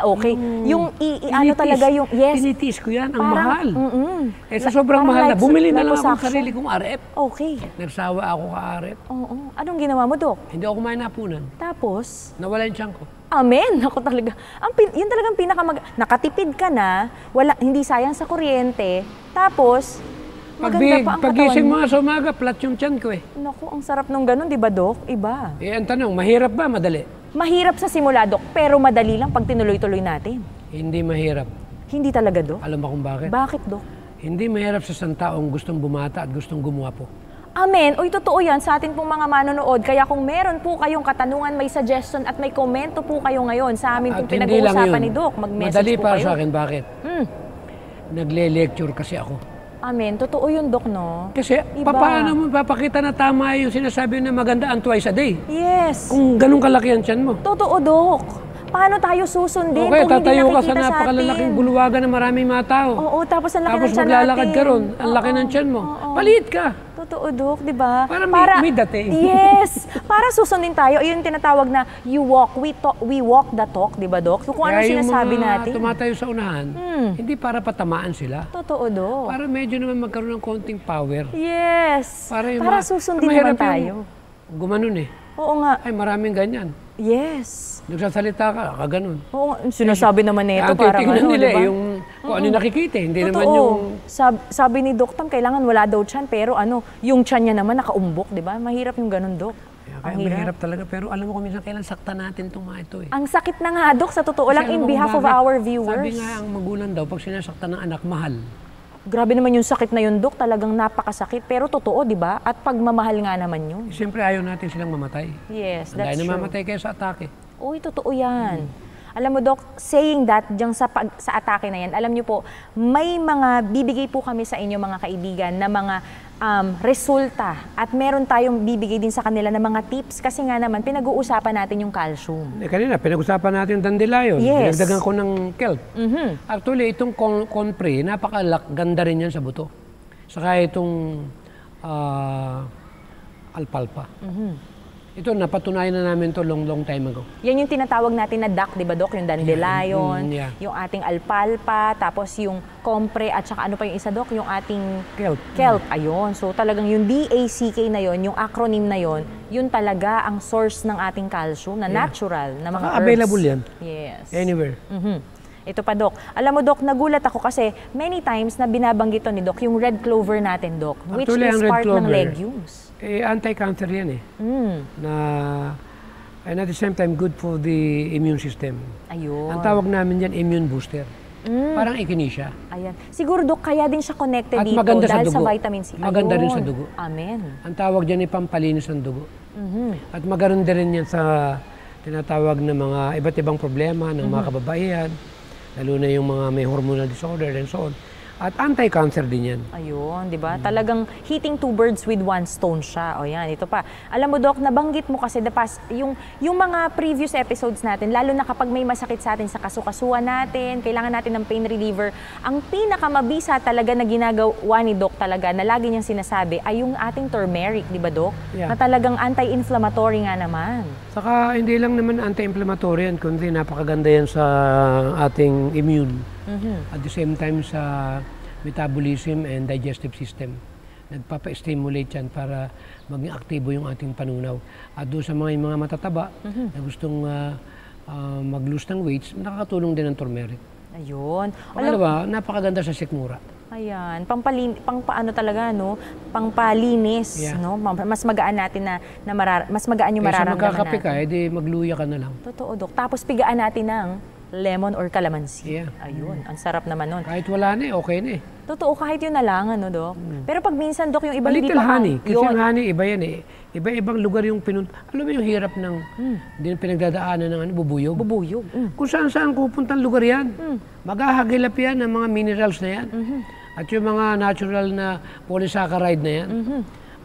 Okay. Yung ano talaga yung, yes. Tinitis ko yan, ang Parang, mahal. Eh sa sobrang mahal na, bumili na lang ako ng liposuction. sarili kong RF. Okay. Nagsawa ako ka RF. Oo. Anong ginawa mo, Dok? Hindi ako kumain na hapunan. Tapos? Nawala yung tiyan ko. Amen. Ako talaga. Yun talagang nakatipid ka na, hindi sayang sa kuryente, tapos, maganda pa ang Pagising katawan mo. mga sa umaga, flat yung tiyan ko eh. Naku, ang sarap nung ganun, di ba, Dok? Iba. Eh, ang tanong, mahirap ba, madali? Mahirap sa simula, Dok, pero madali lang pag tinuloy-tuloy natin. Hindi mahirap. Hindi talaga, Dok? Alam ba kung bakit? Bakit, Dok? Hindi mahirap sa isang taong gustong bumata at gustong gumuwapo. Amen. Uy, totoo yan sa atin pong mga manonood. Kaya kung meron po kayong katanungan, may suggestion at may komento po kayo ngayon sa amin pong pinag-uusapan ni Doc, mag-message Madali po para kayo. sa akin, bakit? Nagle-lecture kasi ako. Amen. Totoo yun, Doc, no? Kasi Iba. paano mo papakita na tama yung sinasabi na maganda ang twice a day? Yes. Kung ganun kalaki ang tiyan mo. Totoo, Doc. Paano tayo susundin Okay, kung hindi tatayo ka sa nakikita sa napakalalaking atin? buluwagan ng maraming mga tao. Oo, tapos ang laki Tapos ng tiyan maglalakad natin. ka ron, ang laki ng tiyan mo. Paliit ka. Totoo, Doc, di ba? Para may dating. Yes. Para susundin tayo, yun yung tinatawag na we walk the talk, di ba, Doc? So, kung ano Kaya sinasabi yung mga natin. tumatayo sa unahan, hindi para patamaan sila. Totoo, Doc. Para medyo naman magkaroon ng konting power. Yes. Para susundin naman mahirap tayo. yung gumanon eh. Oo nga. Ay, maraming ganyan. Yes. Nagsasalita ka, kaganon. Oo nga. Sinasabi naman nito Ang parang titignan ano, nila diba? yung kung ano yung nakikita, hindi Totoo. naman yung... Sabi ni Doc Tam, kailangan wala daw tiyan, pero yung tiyan niya naman nakaumbok, di ba? Mahirap yung ganun, Doc. Kaya mahirap talaga, pero alam mo kung minsan kailan sakta natin itong mga ito eh. Ang sakit na nga, Doc, sa totoo lang, Kasi in alam mo kung behalf of bakit? our viewers. Sabi nga ang magulang daw, pag sinasaktan ng anak, mahal. Grabe naman yung sakit na yun, Doc. Talagang napakasakit. Pero totoo, di ba? At pagmamahal nga naman yun. Siyempre ayaw natin silang mamatay. Yes, Ang that's dahil true. namamatay kayo sa atake. Uy, totoo yan. Alam mo, Doc, saying that, diyang sa atake na yan, alam niyo po, may mga bibigay po kami sa inyo, mga kaibigan, na mga resulta. At meron tayong bibigay din sa kanila na mga tips. Kasi nga naman, pinag-uusapan natin yung calcium. Kanina, pinag-usapan natin yung dandelion. Yes. Dinagdagan ko ng kelp. Actually, itong compre, napakaganda rin yan sa buto. Saka itong alfalfa. Ito, napatunayan na namin to long time ago. Yan yung tinatawag natin na duck, di ba, Doc? Yung dandelion, Yeah. yung ating alfalfa, tapos yung compre, at saka ano pa yung isa, Doc? Yung ating Kelp. Ayun. So talagang yung DACK na yon, yung acronym na yon, yun talaga ang source ng ating calcium na natural, na mga Saka herbs. available yan. Yes. Anywhere. Ito pa, Doc. Alam mo, Doc, nagulat ako kasi many times na binabanggit to ni Doc, yung red clover natin, Doc, which Actually, is ang red part ng clover, legumes. Anti-cancer yan eh. And at the same time, good for the immune system. Ayun. Ang tawag namin yan, immune booster. Parang echinacea. Ayan. Siguro, Doc, kaya din siya connected At dito maganda sa dahil sa dugo. vitamin C. Maganda rin sa Ayun. dugo. Amen. Ang tawag dyan ay pampalinis ng dugo. At maganda rin yan sa tinatawag na mga iba't ibang problema ng mga kababaihan, lalo na yung mga may hormonal disorder and so on. At anti-cancer din yan. Ayun, di ba? Talagang hitting two birds with one stone siya. O yan, ito pa. Alam mo, Doc, nabanggit mo kasi yung mga previous episodes natin, lalo na kapag may masakit sa atin sa kasukasuan natin, kailangan natin ng pain reliever, ang pinakamabisa talaga na ginagawa ni Doc talaga, na lagi niyang sinasabi, ay yung ating turmeric, di ba, Doc? Yeah. Na talagang anti-inflammatory nga naman. Saka hindi lang naman anti-inflammatory yan, kundi napakaganda yan sa ating immune. At the same time sa metabolism and digestive system. Nagpapa-stimulate yan para maging aktibo yung ating panunaw. At doon sa mga matataba na gustong mag-lose ng weights, nakakatulong din ang turmeric. Ayun. Alam ba, napakaganda sa sikmura. Ayan, paano talaga, no? Pangpalinis, Yeah. no? Mas magaan natin mas magaan yung Kaysa mararamdaman magkakape ka, natin. edi magluya ka na lang. Totoo, Dok. Tapos pigaan natin ng lemon or calamansi. Yeah. Ayun, ang sarap naman nun. Kahit wala na okay na Totoo, kahit yun na lang, ano, Dok? Pero pag minsan, Dok, yung ibang A hindi little pa honey. Kasi yun. yung honey, iba yan Iba-ibang lugar yung Alam mo yung hirap ng pinagdadaanan ng bubuyog. Bubuyog. Kung saan-saan pupuntang lugar yan. Maghahagilap yan ng mga minerals na yan. At yung mga natural na polysaccharide na yan.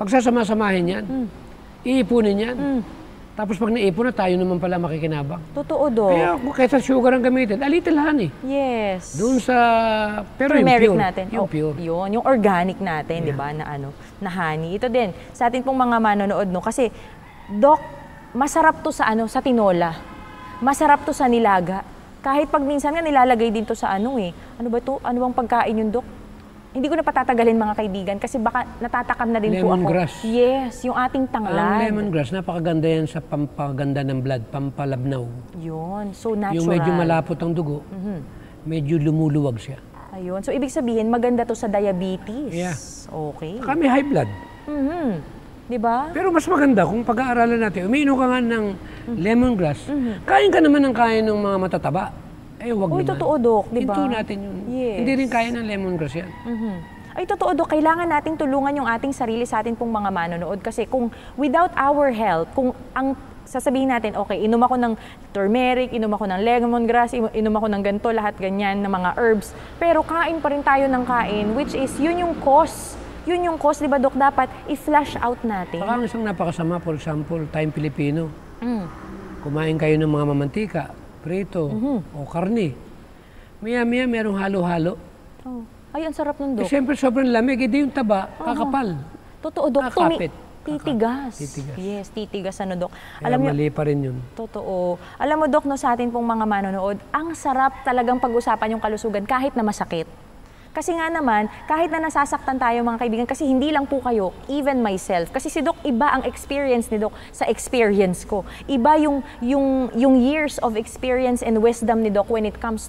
Pagsasama-samahin yan. Iipunin yan. Tapos pag naipon na, tayo naman pala makikinabang. Totoo, Dok. Kaya kung kaysa sugar ang gamitin, a little honey. Yes. Doon sa... Pero yung Turmeric pure. natin. Yung pure. Yun, yung organic natin, di ba, na honey. Ito din, sa ating pong mga manonood, no, kasi, Dok, masarap to sa sa tinola. Masarap to sa nilaga. Kahit pag minsan nga nilalagay din to sa Ano ba to? Ano bang pagkain yung, Dok? Hindi ko na patatagalin, mga kaibigan, kasi baka natatakam na din po ako. Lemongrass. Yes, yung ating tanglad. Ang lemongrass, napakaganda yan sa pampaganda ng blood, pampalabnaw. Yun, so natural. Yung medyo malapot ang dugo, medyo lumuluwag siya. Ayun, so ibig sabihin, maganda to sa diabetes. Yeah. Okay. Kami high blood. Di ba? Pero mas maganda kung pag-aaralan natin, umiinom ka nga ng lemongrass, kain ka naman ng kain ng mga matataba. Wag Uy, naman. totoo, Dok, di ba? Hinto natin yun. Yes. Hindi rin kaya ng lemongrass yan. Ay, totoo, Dok, kailangan nating tulungan yung ating sarili sa atin pong mga manonood. Kasi kung without our help, kung ang sasabihin natin, okay, inom ako ng turmeric, inom ako ng lemongrass, inom ako ng ganito, lahat ganyan, ng mga herbs. Pero kain pa rin tayo ng kain, which is, yun yung cause. Yun yung cause, di ba, Dok? Dapat i-flush out natin. Saka ang isang napakasama, for example, tayong Pilipino. Kumain kayo ng mga mamantika, prito, o karne. Maya-maya merong halo-halo. Oh. Ay, ang sarap nun, Dok. Siyempre, sobrang lamig. Hindi yung taba, kakapal. Totoo, Dok. Kakapit. Titigas. Titigas. Yes, titigas, Dok. Kaya mali pa rin yun. Totoo. Alam mo, Dok, no, sa atin pong mga manonood, ang sarap talagang pag-usapan yung kalusugan kahit na masakit. Kasi nga naman, kahit na nasasaktan tayo, mga kaibigan, kasi hindi lang po kayo, even myself. Kasi si Doc, iba ang experience ni Doc sa experience ko. Iba yung years of experience and wisdom ni Doc when it comes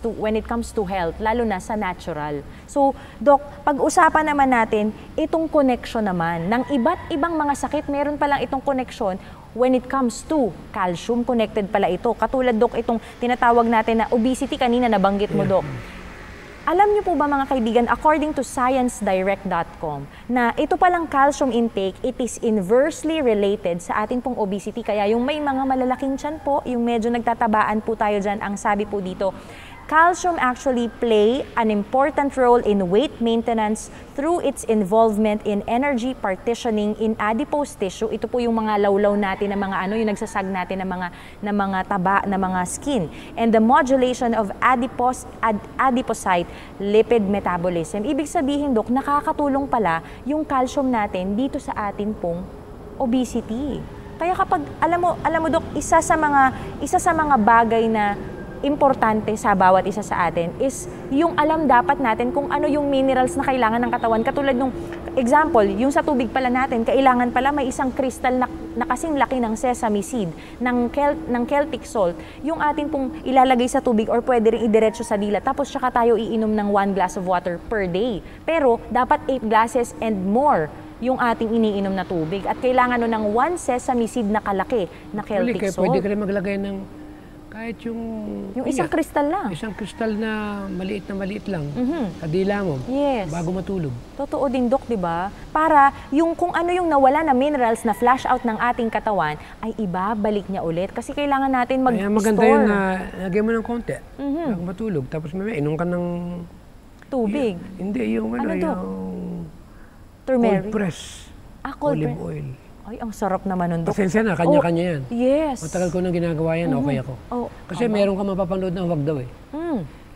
to health, lalo na sa natural. So, Doc, pag-usapan naman natin itong connection naman ng iba't ibang mga sakit, meron palang itong connection when it comes to calcium, connected pala ito. Katulad, Doc, itong tinatawag natin na obesity, kanina nabanggit mo, Doc. Alam niyo po ba, mga kaibigan, according to ScienceDirect.com, na ito palang calcium intake, it is inversely related sa atin pong obesity. Kaya yung may mga malalaking tiyan po, yung medyo nagtatabaan po tayo dyan, ang sabi po dito, calcium actually play an important role in weight maintenance through its involvement in energy partitioning in adipose tissue. Ito po yung mga lawlaw natin na mga yung nagsasag natin na mga taba, na mga skin. And the modulation of adipocyte lipid metabolism. Ibig sabihin, Dok, nakakatulong pala yung calcium natin dito sa atin pong obesity. Kaya kapag, alam mo, Dok, isa sa mga bagay na importante sa bawat isa sa atin is yung alam dapat natin kung ano yung minerals na kailangan ng katawan. Katulad nung example, yung sa tubig pala natin, kailangan pala may isang crystal na kasing laki ng sesame seed, ng Celtic salt, yung atin pong ilalagay sa tubig or pwede rin idiretso sa dila. Tapos saka tayo iinom ng 1 glass of water per day. Pero dapat 8 glasses and more yung ating iniinom na tubig. At kailangan ng 1 sesame seed na kalaki na Celtic salt. Pwede ka rin maglagay ng kahit yung isang kristal lang. Isang kristal na maliit lang. Kadila mo. Yes. Bago matulog. Totoo din, Dok, di ba? Para yung kung ano yung nawala na minerals na flash out ng ating katawan, ay ibabalik niya ulit. Kasi kailangan natin mag-store. Kaya maganda yun na lagay mo ng konti. Bago matulog. Tapos may inom ka ng tubig. Hindi, yung yung turmeric. Cold press. Olive oil. Ay, ang sarap naman nun, Dok. Pasensya na, kanya-kanya yan. Yes. Matagal ko nang ginagawa yan, okay ako. Kasi meron ka mapapanood na huwag daw eh.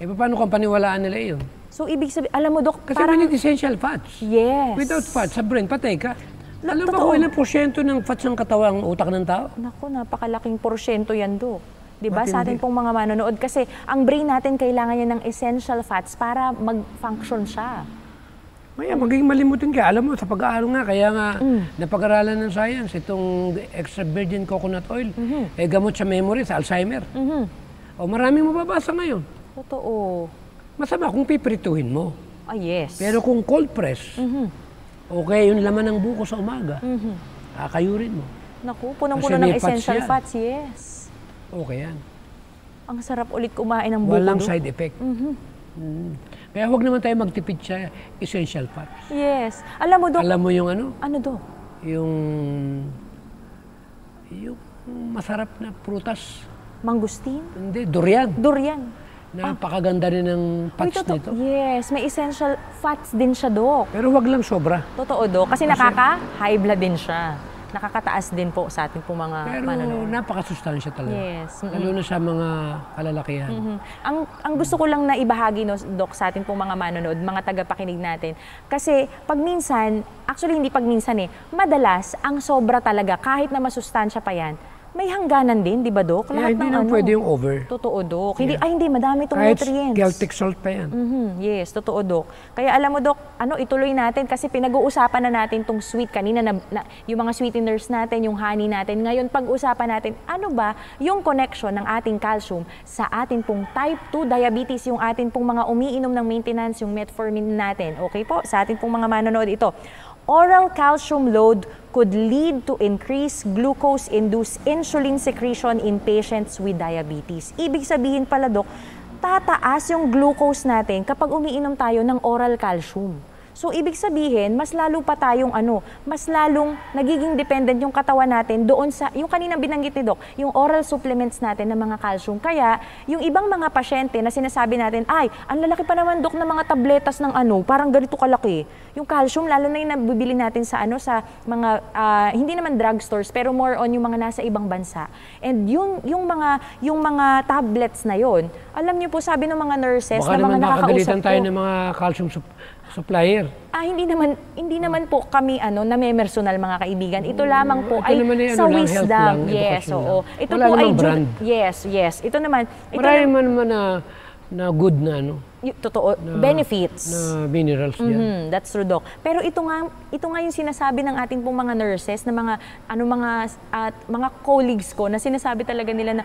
Paano kung paniwalaan nila yun? So, ibig sabihin, alam mo, Dok, kasi may essential fats. Yes. Without fats, sa brain, patay ka. Alam ba kung ilang porsyento ng fats ng katawan ang utak ng tao? Naku, napakalaking porsyento yan, Dok. Diba? Sa atin pong mga manonood. Kasi ang brain natin kailangan niya ng essential fats para mag-function siya. Maya, magiging malimutin ka. Alam mo, sa pag-aaral nga, kaya nga napag-aralan ng science, itong extra virgin coconut oil, gamot sa memory, sa Alzheimer. O maraming mababasa ngayon. Totoo. Masama kung piprituhin mo. Ah, yes. Pero kung cold press, okay yung laman ng buko sa umaga, kakayurin mo. Naku, punong-puno Kasi ng may fats essential yan. fats, yes. Okay yan. Ang sarap ulit kumain ng buko, Walang Dok. side effect. Kaya huwag naman tayo magtipid sa essential fats. Yes. Alam mo, Dok, Alam mo yung ano? ano, Dok? Yung masarap na prutas. Mangustin? Hindi, durian. Durian? Napakaganda rin ng Uy, fats nito. Yes, may essential fats din siya, Dok. Pero wag lang sobra. Totoo, Dok. Kasi nakaka-high blood din siya. Nakakataas din po sa ating po mga Pero manonood. napakasustansya talaga. Yes. Lalo na sa mga kalalakihan. Ang gusto ko lang na ibahagi, no, Dok, sa atin pong mga manonood, mga tagapakinig natin. Kasi pag minsan, actually hindi pag minsan madalas, ang sobra talaga, kahit na masustansya pa yan, may hangganan din, di ba, Dok? Kaya hindi lang pwede yung over. Totoo, Dok. Hindi, madami itong Kahit nutrients. Celtic salt pa yan. Yes, totoo, Dok. Kaya alam mo, Dok, ituloy natin kasi pinag-uusapan na natin tong sweet kanina yung mga sweeteners natin, yung honey natin. Ngayon, pag-usapan natin, ano ba yung connection ng ating calcium sa atin pong type 2 diabetes, yung atin pong mga umiinom ng maintenance, yung metformin natin. Okay po, sa atin pong mga manonood ito. Oral calcium load could lead to increased glucose-induced insulin secretion in patients with diabetes. Ibig sabihin pala, Dok, tataas yung glucose natin kapag umiinom tayo ng oral calcium. So, ibig sabihin, mas lalo pa tayong mas lalong nagiging dependent yung katawan natin doon sa, yung kaninang binanggit ni Doc, yung oral supplements natin ng mga calcium. Kaya, yung ibang mga pasyente na sinasabi natin, ay, ang lalaki pa naman, Doc, ng mga tabletas ng parang ganito kalaki. Yung calcium, lalo na yung nabibili natin sa sa mga, hindi naman drugstores, pero more on yung mga nasa ibang bansa. And yung mga tablets na yon, alam niyo po, sabi ng mga nurses, Baka na mga naman makagalitan tayo ko, ng mga calcium supplier. hindi naman po kami namemersonal, mga kaibigan. Ito lamang po Ito ay naman sa lang, wisdom. health lang, Yes, edukasyon oo. lang. Ito Wala po ay namang brand. yes. Ito naman, Marami naman na good na totoo, benefits. na minerals yan. That's true, Doc. Pero ito nga yung sinasabi ng ating pong mga nurses, na mga colleagues ko, na sinasabi talaga nila na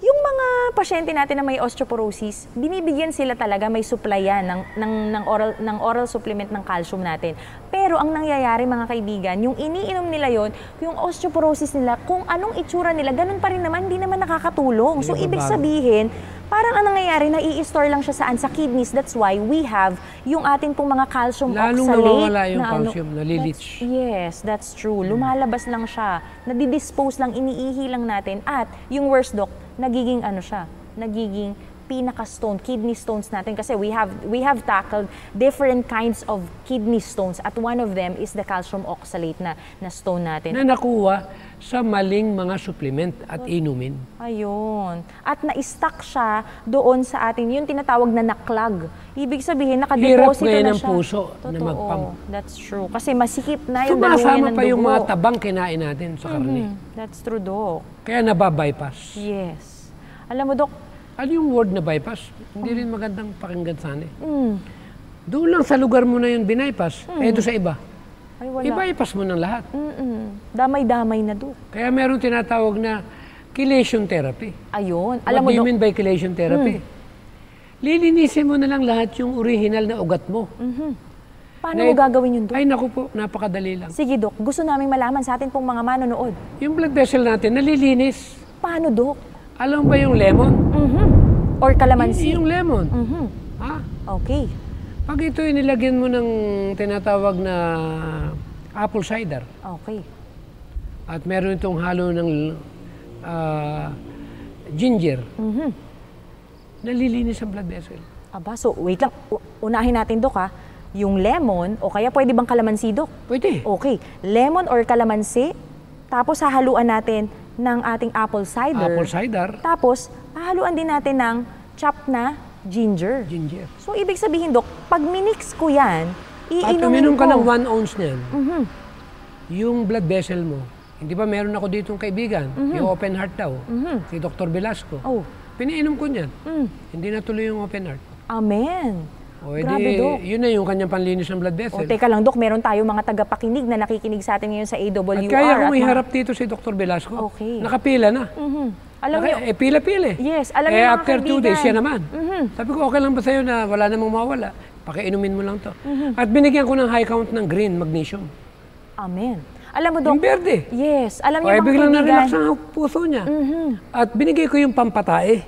yung mga pasyente natin na may osteoporosis, binibigyan sila talaga, may supply yan ng oral supplement ng calcium natin. Pero ang nangyayari, mga kaibigan, yung iniinom nila yon, yung osteoporosis nila, kung anong itsura nila, ganun pa rin naman, hindi naman nakakatulong. So, ibig sabihin, parang ang nangyayari, nai-store lang siya sa kidneys. That's why we have yung ating pong mga calcium Lalong oxalate. nawawala yung calcium, nalilitch. Yes, that's true. Lumalabas lang siya. Nadidispose lang, iniihi lang natin. At yung worst, Doc, nagiging nagiging pinaka-stone, kidney stones natin. Kasi we have tackled different kinds of kidney stones. At one of them is the calcium oxalate na stone natin. Na nakuha sa maling mga supplement at inumin. Ayun. At na-stuck siya doon sa atin, yung tinatawag na naklag. Ibig sabihin, nakadeposito Hirap na ng siya. puso na Totoo. mag-pump. That's true. Kasi masikip na yung daluyan Sumasama ng pa yung dugo. mga tabang kinain natin sa karne. That's true, Doc. Kaya nababypass. Yes. Alam mo, Doc, Ano yung word na bypass? Hindi rin magandang pakinggan sana. Doon lang sa lugar mo na yun binypass, eto sa iba. ay wala. I-bypass mo ng lahat. Damay-damay na, Doc. Kaya meron tinatawag na chelation therapy. Ayun. What Alam mo, do you Doc, mean by chelation therapy? Lilinisin mo na lang lahat yung original na ugat mo. paano mo gagawin yun, Doc? Ay naku po, napakadali lang. Sige, Doc. Gusto naming malaman sa atin pong mga manonood. Yung blood vessel natin, nalilinis. Paano, Doc? Alam ba yung lemon? Or calamansi? Yung lemon. Ha? Okay. Pag ito inilagyan mo ng tinatawag na apple cider, Okay. at meron itong halo ng ginger, nalilinis ang blood vessel. Aba, so wait lang. Unahin natin, Doc, ha? Yung lemon, o kaya pwede bang kalamansi, Doc? Pwede. Okay. Lemon or kalamansi, tapos hahaluan natin ng ating apple cider. Apple cider, Tapos, hahaluan din natin ng chopped na ginger. ginger. So, ibig sabihin, Doc, pag minix ko yan, At iinumin uminom ko. ka ng 1 ounce niyan, yung blood vessel mo, hindi ba meron ako ditong kaibigan, yung open heart daw, si Dr. Velasco. Oh. Pinainom ko niyan. Hindi natuloy yung open heart. Amen. O Grabe, Doc. yun na yung kanyang panlinis ng blood vessel. O, teka lang, Doc, meron tayo mga tagapakinig na nakikinig sa atin ngayon sa AWR. At kaya kung mga- iharap dito si Dr. Velasco, Okay. nakapila na. Alam niyo, Pila-pila eh. yes, alam niyo, mga After 2 days, kaibigan. siya naman. Sabi ko, okay lang ba sa'yo na wala namang mawala? pakiinumin mo lang to. At binigyan ko ng high count ng green, magnesium. Amen. Alam mo, Dok. Yung berde. Yes. Alam niyo, Kaya mga biglang kaibigan. na-relax ang puso niya. At binigay ko yung pampatae.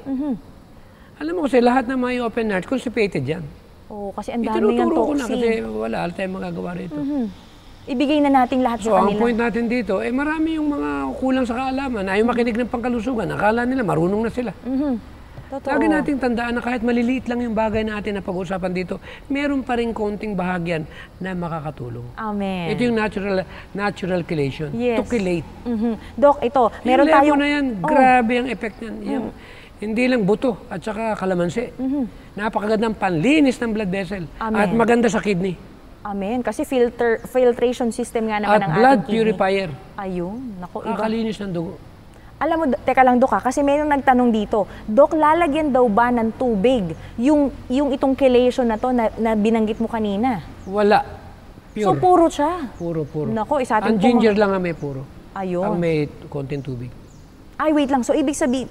Alam mo kasi lahat ng mga open heart, constipated yan. Oo, kasi ang dami ng Itinuturo ko na toxin. kasi wala tayong magagawa rito. Ibigay na natin lahat So, sa ang kanila. point natin dito, marami yung mga kulang sa kaalaman. Ayaw makinig ng pangkalusugan. Akala nila, marunong na sila. Totoo. Lagi nating tandaan na kahit maliliit lang yung bagay natin na pag-usapan dito, meron pa rin konting bahagyan na makakatulong. Amen. Ito yung natural chelation. Yes. To chelate. Dok, ito, meron yung tayong... na yan, grabe ang effect niyan. Yung, hindi lang buto at saka kalamansi. Napakagandang panlinis ng blood vessel. Amen. At maganda sa kidney. Amen. Kasi filtration system nga naman At ng blood ating kidney. purifier. Ayun. Naku, iba. Kakalinis ng dugo. Alam mo, teka lang, Dok, kasi mayroong nagtanong dito, Dok, lalagyan daw ba ng tubig yung itong chelation na to na binanggit mo kanina? Wala. Pure. So, puro siya. Puro. Naku, isa atin Ang ginger lang ang may puro. Ayun. Ang may konting tubig. Ay, wait lang. So, ibig sabihin,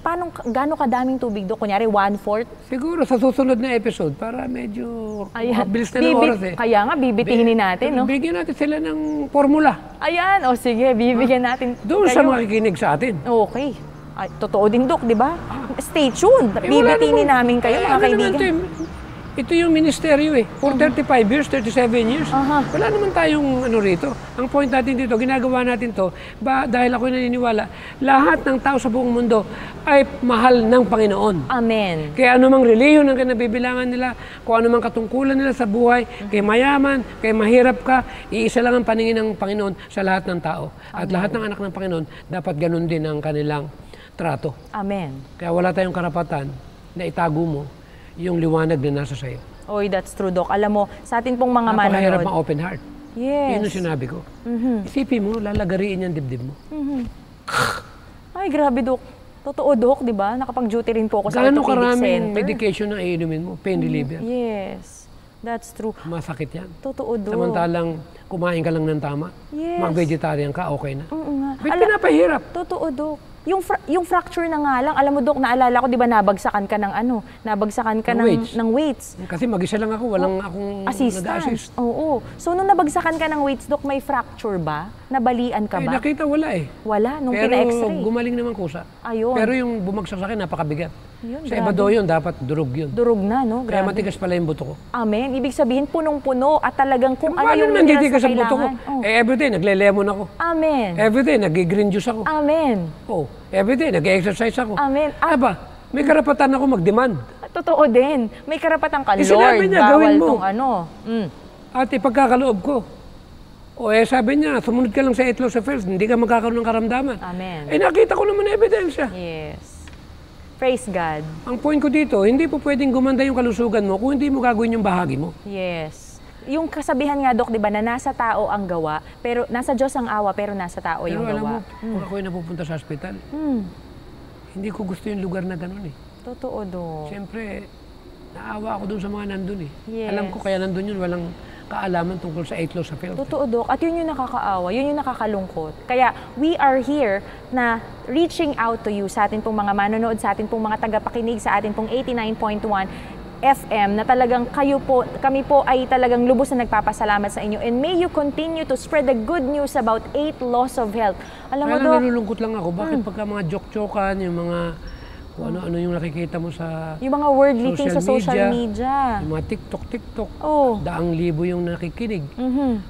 gaano kadaming tubig, Dok? Kunyari, 1/4? Siguro sa susunod na episode para medyo mabilis na ng oras eh. Kaya nga, bibitinin natin, no? Bigyan natin sila ng formula. Ayan, o sige, bibigyan natin. Doon sa kayo. makikinig sa atin. Okay. Ay, totoo din, Dok, di ba? Stay tuned. Wala Bibitinin naman. namin kayo, mga Ano naman kaibigan. ito yung ministeryo eh. For 35 years, 37 years. Wala naman tayong ano rito. Ang point natin dito, ginagawa natin to, dahil ako naniniwala, lahat ng tao sa buong mundo ay mahal ng Panginoon. Amen. Kaya anumang reliyon ang kinabibilangan nila, kung anumang katungkulan nila sa buhay, kay mayaman, kay mahirap ka, iisa lang ang paningin ng Panginoon sa lahat ng tao. At lahat ng anak ng Panginoon, dapat ganun din ang kanilang trato. Amen. Kaya wala tayong karapatan na itago mo yung liwanag na nasa sayo. Oy, that's true, Dok. Alam mo, sa atin pong mga Napakahirap manonood. ang open heart. Yes. Yun ang sinabi ko. Isipin mo, lalagariin yung dibdib mo. Ay, grabe, Dok. Totoo, Dok, di ba? Nakapag-duty rin po ako sa Gaano orthopedic karaming center. medication na iinumin mo? Pain reliever. Yes. That's true. Masakit yan. Totoo, Dok. Samantalang kumain ka lang ng tama, Yes. mag-vegetarian ka, okay na. Oo nga. Ba't pinapahirap? Totoo, Dok. Yung fracture na nga lang, alam mo, Dok, naalala ko, di ba, nabagsakan ka ng nabagsakan ka ng weights. Kasi mag-isa lang ako, walang akong nag-assist. Oo. So, nung nabagsakan ka ng weights, Dok, may fracture ba? Nabalian ka ba? Nakita wala eh. Wala, nung Pero pina-x-ray. gumaling naman kusa. Ayun. Pero yung bumagsak sa akin, napakabigat. Yun, Sa grabe. iba daw yun, dapat durog yun. Durog na, no? Kaya Grabe. matigas pala yung buto ko. Amen. Ibig sabihin, punong-puno at talagang kung ano Paano yung nanditigas minerals ang na buto ko? kailangan. Oh. Everyday, nagle-lemon ako. Amen. Everyday, nag-green juice ako. Amen. Everyday, nag-exercise ako. Amen. Aba, may karapatan ako mag-demand. Totoo din. May karapatan ka, Lord. Sinabi niya, bawal gawin mo. tong At ipagkakaloob ko. Sabi niya, sumunod ka lang sa 8 laws of health, hindi ka magkakaroon ng karamdaman. Amen. Nakita ko naman ebidensya. Yes. Praise God. Ang point ko dito, hindi po pwedeng gumanda yung kalusugan mo kung hindi mo gagawin yung bahagi mo. Yes. Yung kasabihan nga, Dok, di ba, na nasa tao ang gawa, pero nasa Diyos ang awa, pero nasa tao Pero yung alam mo, gawa. kung ako'y napupunta sa ospital, hindi ko gusto yung lugar na gano'n eh. Totoo, Dok. Siyempre, naawa ako dun sa mga nandun eh. Yes. Alam ko kaya nandun yun, walang kaalaman tungkol sa 8 laws of health. Totoo, Dok. At yun yung nakakaawa, yun yung nakakalungkot. Kaya we are here na reaching out to you sa atin pong mga manonood, sa atin pong mga tagapakinig, sa atin pong 89.1 FM na talagang kami po ay talagang lubos na nagpapasalamat sa inyo. And may you continue to spread the good news about 8 laws of health. Alam mo, Kaya Dok, nalulungkot lang ako. Bakit pagka mga joke-jokean, yung mga kung ano-ano yung nakikita mo sa yung mga wordly things sa social media. yung mga TikTok, Oh. daang libo yung nakikinig.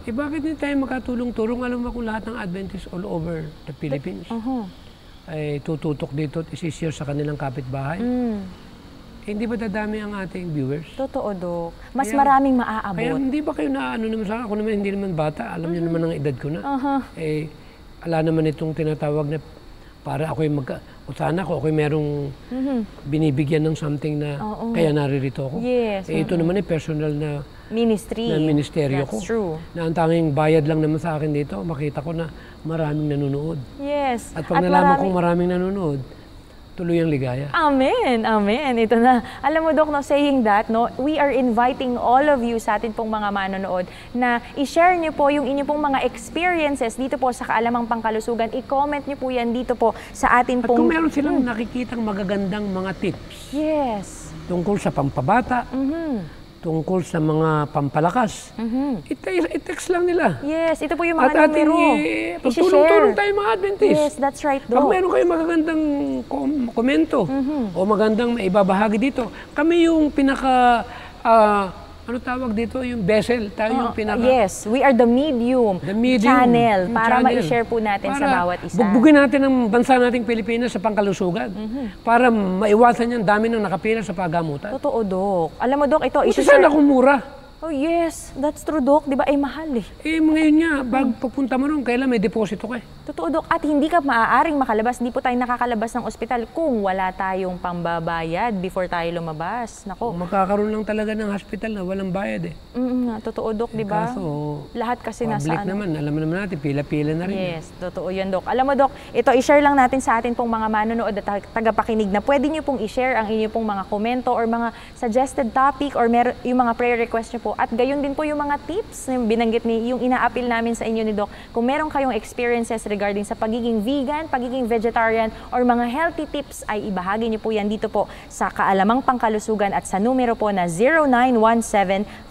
Bakit hindi tayo makatulong-tulong? Alam mo kung lahat ng Adventists all over the Philippines ay tututok dito at isishare sa kanilang kapitbahay. Hindi ba dadami ang ating viewers? Totoo, Dok. Mas maraming Kaya maaabot. hindi ba kayo naano naman sa akin? Ako naman hindi naman bata. Alam niyo naman ang edad ko na. Ala naman itong tinatawag na para ako'y sana ako'y merong binibigyan ng something na kaya naririto ako. Yes. Ito naman ay personal na ministeryo ko. That's true. Na ang tanging bayad lang naman sa akin dito, makita ko na maraming nanonood. Yes. At pag nalaman kong maraming nanonood, tuloy ang ligaya. Amen, amen. Ito na. Alam mo, Dok, no, saying that, no, we are inviting all of you sa atin pong mga manonood na i-share niyo po yung inyong pong mga experiences dito po sa Kaalamang Pangkalusugan. I-comment niyo po yan dito po sa atin At pong... kung meron silang nakikitang magagandang mga tips Yes. tungkol sa pampabata, tungkol sa mga pampalakas. I-text lang nila. Yes, ito po yung mga At ating numero. pagtulong-tulong tayo mga Adventist. Yes, that's right, Pag Doc. meron kayong magagandang komento o magandang maibabahagi dito, kami yung pinaka, ano tawag dito, yung vessel. Tayo yung pinaka... Yes, we are the medium, channel para ma-share po natin sa bawat isa. Bugbugin natin ang bansa nating Pilipinas sa pangkalusugan para maiwasan yan dami ng nakapila sa paggamutan. Totoo, Doc. Alam mo, Doc, ito, Buti sana kung mura. Oh, yes. That's true, Doc. Di ba? Ay, mahal eh. Ngayon nga, pagpunta mo ron, kailan may deposito ka eh. Totoo, Doc. At hindi ka maaaring makalabas. Hindi po tayo nakakalabas ng ospital kung wala tayong pambabayad before tayo lumabas. Nako. Magkakaroon lang talaga ng hospital na walang bayad eh. Totoo, Doc, di ba? Kaso, lahat kasi nasa public naman, alam naman natin, pila-pila na rin. Yes, totoo yun, Doc. Alam mo, Doc, ito, i-share lang natin sa atin pong mga manonood at tagapakinig na pwede nyo pong i-share ang inyo pong mga komento or mga suggested topic or yung mga prayer request nyo po. At gayon din po yung mga tips na binanggit yung ina-appeal namin sa inyo ni Doc. Kung meron kayong experiences regarding sa pagiging vegan, pagiging vegetarian, or mga healthy tips, ay ibahagi nyo po yan dito po sa Kaalamang Pangkalusugan at sa numero po na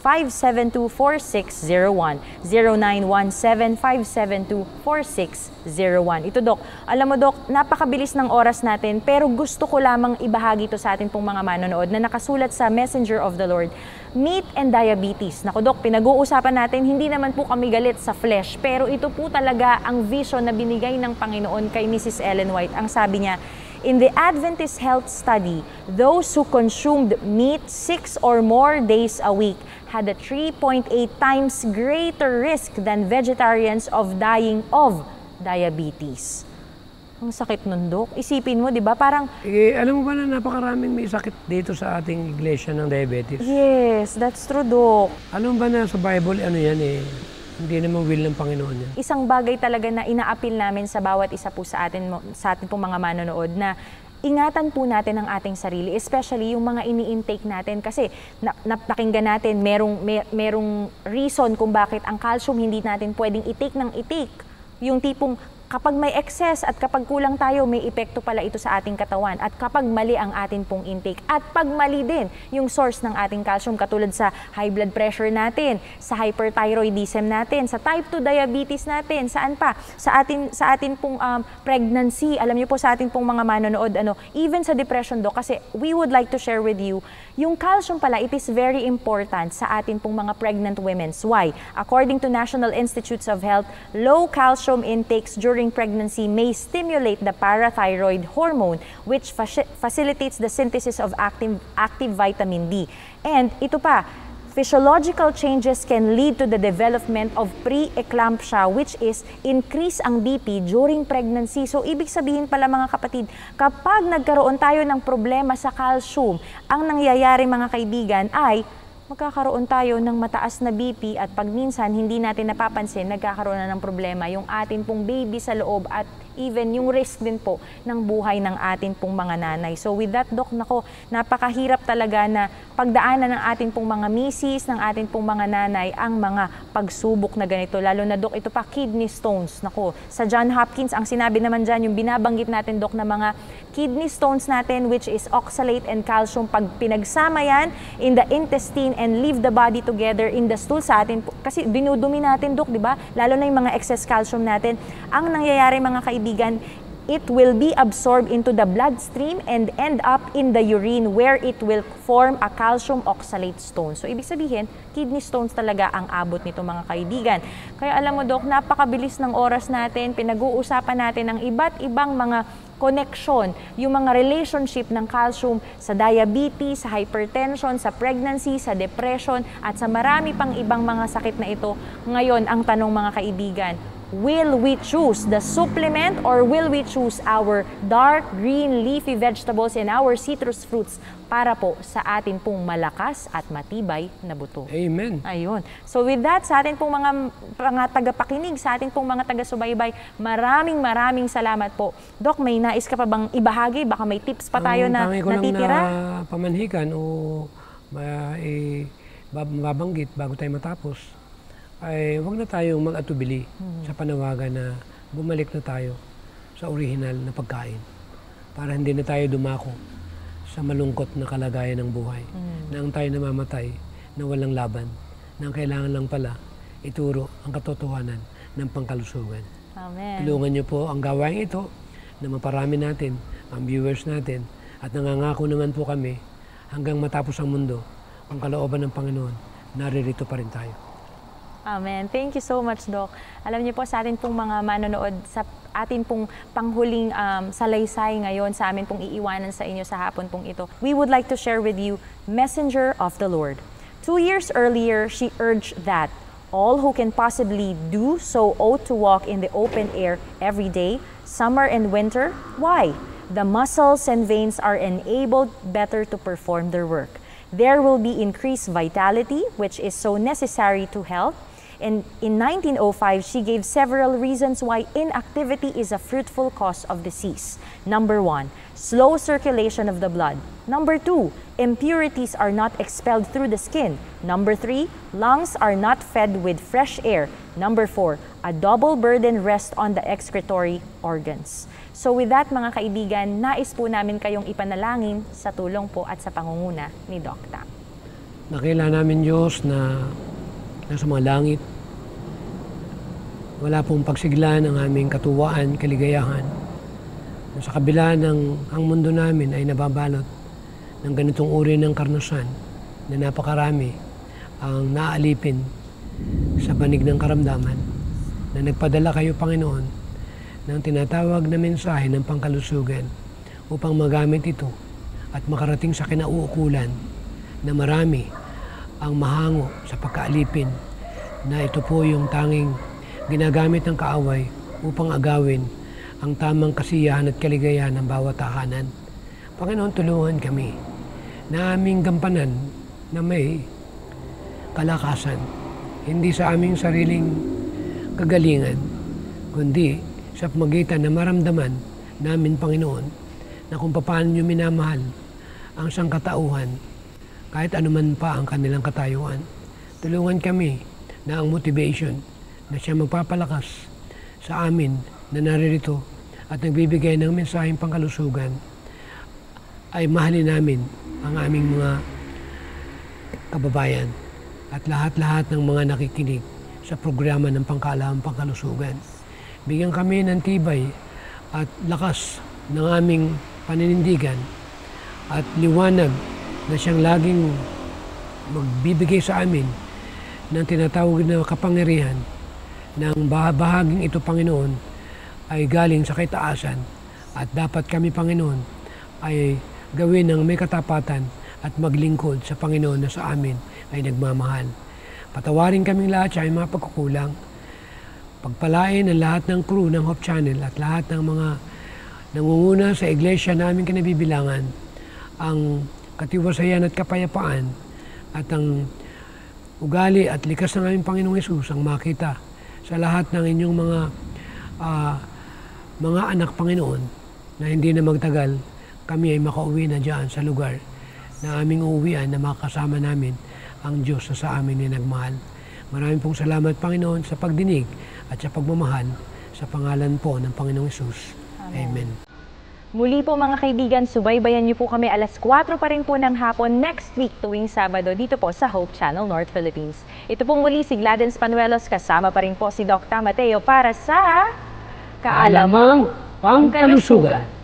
0917-572-4601. 0917-572-4601. Ito, Doc. Alam mo, Doc, napakabilis ng oras natin, pero gusto ko lamang ibahagi ito sa atin pong mga manonood na nakasulat sa Messenger of the Lord. Meat and diabetes. Naku, Doc, pinag-uusapan natin, hindi naman po kami galit sa flesh, pero ito po talaga ang vision na binigay ng Panginoon kay Mrs. Ellen White. Ang sabi niya, in the Adventist Health Study, those who consumed meat 6 or more days a week had a 3.8 times greater risk than vegetarians of dying of diabetes. Ang sakit nun, Doc. Isipin mo, di ba? Parang... alam mo ba na napakaraming may sakit dito sa ating iglesia ng diabetes? Yes, that's true, Doc. Alam mo ba na sa Bible, ano yan eh, hindi naman will ng Panginoon yan. Isang bagay talaga na ina-appeal namin sa bawat isa po sa atin pong mga manonood na ingatan po natin ang ating sarili, especially yung mga ini-intake natin kasi napakinggan natin merong reason kung bakit ang calcium hindi natin pwedeng i-take ng i-take. Yung tipong kapag may excess at kapag kulang tayo, may epekto pala ito sa ating katawan. At kapag mali ang ating pong intake, at pag mali din yung source ng ating calcium, katulad sa high blood pressure natin, sa hyperthyroidism natin, sa type 2 diabetes natin, saan pa? Sa atin pong pregnancy, alam niyo po sa atin pong mga manonood, even sa depression, Doc, kasi we would like to share with you, yung calcium pala, it is very important sa atin pong mga pregnant women. Why? According to National Institutes of Health, low calcium intakes during pregnancy may stimulate the parathyroid hormone, which facilitates the synthesis of active vitamin D. And ito pa, physiological changes can lead to the development of pre-eclampsia, which is increase ang BP during pregnancy. So, ibig sabihin pala mga kapatid, kapag nagkaroon tayo ng problema sa calcium, ang nangyayari mga kaibigan ay magkakaroon tayo ng mataas na BP at pag minsan hindi natin napapansin, nagkakaroon na ng problema yung atin pong baby sa loob at even yung risk din po ng buhay ng atin pong mga nanay. So with that, Doc, nako, napakahirap talaga na pagdaanan ng atin pong mga misis, ng atin pong mga nanay, ang mga pagsubok na ganito. Lalo na, Doc, ito pa, kidney stones. Nako, sa John Hopkins, ang sinabi naman dyan, yung binabanggit natin, Doc, na mga kidney stones natin, which is oxalate and calcium, pag pinagsama yan in the intestine and leave the body together in the stool sa atin, kasi dinudumi natin, Doc, di ba? Lalo na yung mga excess calcium natin. Ang nangyayari, mga kaibigan, it will be absorbed into the bloodstream and end up in the urine where it will form a calcium oxalate stone. So, ibig sabihin, kidney stones talaga ang abot nito, mga kaibigan. Kaya alam mo, Doc, napakabilis ng oras natin, pinag-uusapan natin ang iba't ibang mga connection, yung mga relationship ng calcium sa diabetes, sa hypertension, sa pregnancy, sa depression, at sa marami pang ibang mga sakit na ito. Ngayon, ang tanong, mga kaibigan, will we choose the supplement or will we choose our dark green leafy vegetables and our citrus fruits para po sa atin pong malakas at matibay na buto? Amen. Ayun. So with that, sa atin pong mga tagapakinig, sa atin pong mga taga-subaybay, maraming salamat po. Doc, may nais ka pa bang ibahagi? Baka may tips pa tayo na natitira? Na pamanhikan o mabanggit bago tayo matapos, ay huwag na tayong mag-atubili sa panawagan na bumalik na tayo sa orihinal na pagkain para hindi na tayo dumako sa malungkot na kalagayan ng buhay. Na ang tayo namamatay, na walang laban, na ang kailangan lang pala ituro ang katotohanan ng pangkalusugan. Amen. Tulungan niyo po ang gawain ito na maparami natin, ang viewers natin, at nangangako naman po kami hanggang matapos ang mundo, ang kalooban ng Panginoon, naririto pa rin tayo. Amen. Thank you so much, Doc. Alam niyo po sa atin pong mga manonood, sa atin pong panghuling salaysay ngayon, sa amin pong iiwanan sa inyo sa hapon pong ito, we would like to share with you, Messenger of the Lord. 2 years earlier, she urged that all who can possibly do so ought to walk in the open air every day, summer and winter. Why? The muscles and veins are enabled better to perform their work. There will be increased vitality, which is so necessary to health. And in 1905, she gave several reasons why inactivity is a fruitful cause of disease. Number 1, slow circulation of the blood. Number 2, impurities are not expelled through the skin. Number 3, lungs are not fed with fresh air. Number 4, a double burden rests on the excretory organs. So with that, mga kaibigan, nais po namin kayong ipanalangin sa tulong po at sa pangunguna ni Doc Tam. Nakila namin Diyos na nasa mga langit. Wala pong pagsiglan ang aming katuwaan, kaligayahan. Sa kabila ng ang mundo namin ay nababalot ng ganitong uri ng karanasan na napakarami ang naaalipin sa banig ng karamdaman, na nagpadala kayo, Panginoon, ng tinatawag na mensahe ng pangkalusugan upang magamit ito at makarating sa kinauukulan na marami ang mahango sa pagkaalipin, na ito po yung tanging ginagamit ng kaaway upang agawin ang tamang kasiyahan at kaligayahan ng bawat tahanan. Panginoon, tulungan kami na aming gampanan na may kalakasan, hindi sa aming sariling kagalingan, kundi sa pamagitan na maramdaman namin, Panginoon, na kung paano niyo minamahal ang sangkatauhan kahit anuman pa ang kanilang katayuan. Tulungan kami na ang motivation na siya magpapalakas sa amin na naririto at nagbibigay ng mensaheng pangkalusugan ay mahalin namin ang aming mga kababayan at lahat-lahat ng mga nakikinig sa programa ng pangkalahang pangkalusugan. Bigyan kami ng tibay at lakas ng aming paninindigan at liwanag na siyang laging magbibigay sa amin ng tinatawag na kapangyarihan ng bahaging ito, Panginoon, ay galing sa kaitaasan, at dapat kami, Panginoon, ay gawin ng may katapatan at maglingkod sa Panginoon na sa amin ay nagmamahal. Patawarin kaming lahat sa aming mga pagkukulang. Pagpalain ang lahat ng crew ng Hope Channel at lahat ng mga nangunguna sa iglesia namin kinabibilangan, ang katiwasayan at kapayapaan at ang ugali at likas ng aming Panginoong Hesus ang makita sa lahat ng inyong mga anak, Panginoon, na hindi na magtagal kami ay makauwi na dyan sa lugar na aming uuwian, na makasama namin ang Diyos na sa amin na nagmahal. Maraming pong salamat, Panginoon, sa pagdinig at sa pagmamahal sa pangalan po ng Panginoong Hesus. Amen. Muli po mga kaibigan, subaybayan niyo po kami 4:00 pa rin po ng hapon next week tuwing Sabado dito po sa Hope Channel North Philippines. Ito pong muli si Gladys Panuelos, kasama pa rin po si Doc Tam Mateo para sa Kaalamang Pangkalusugan.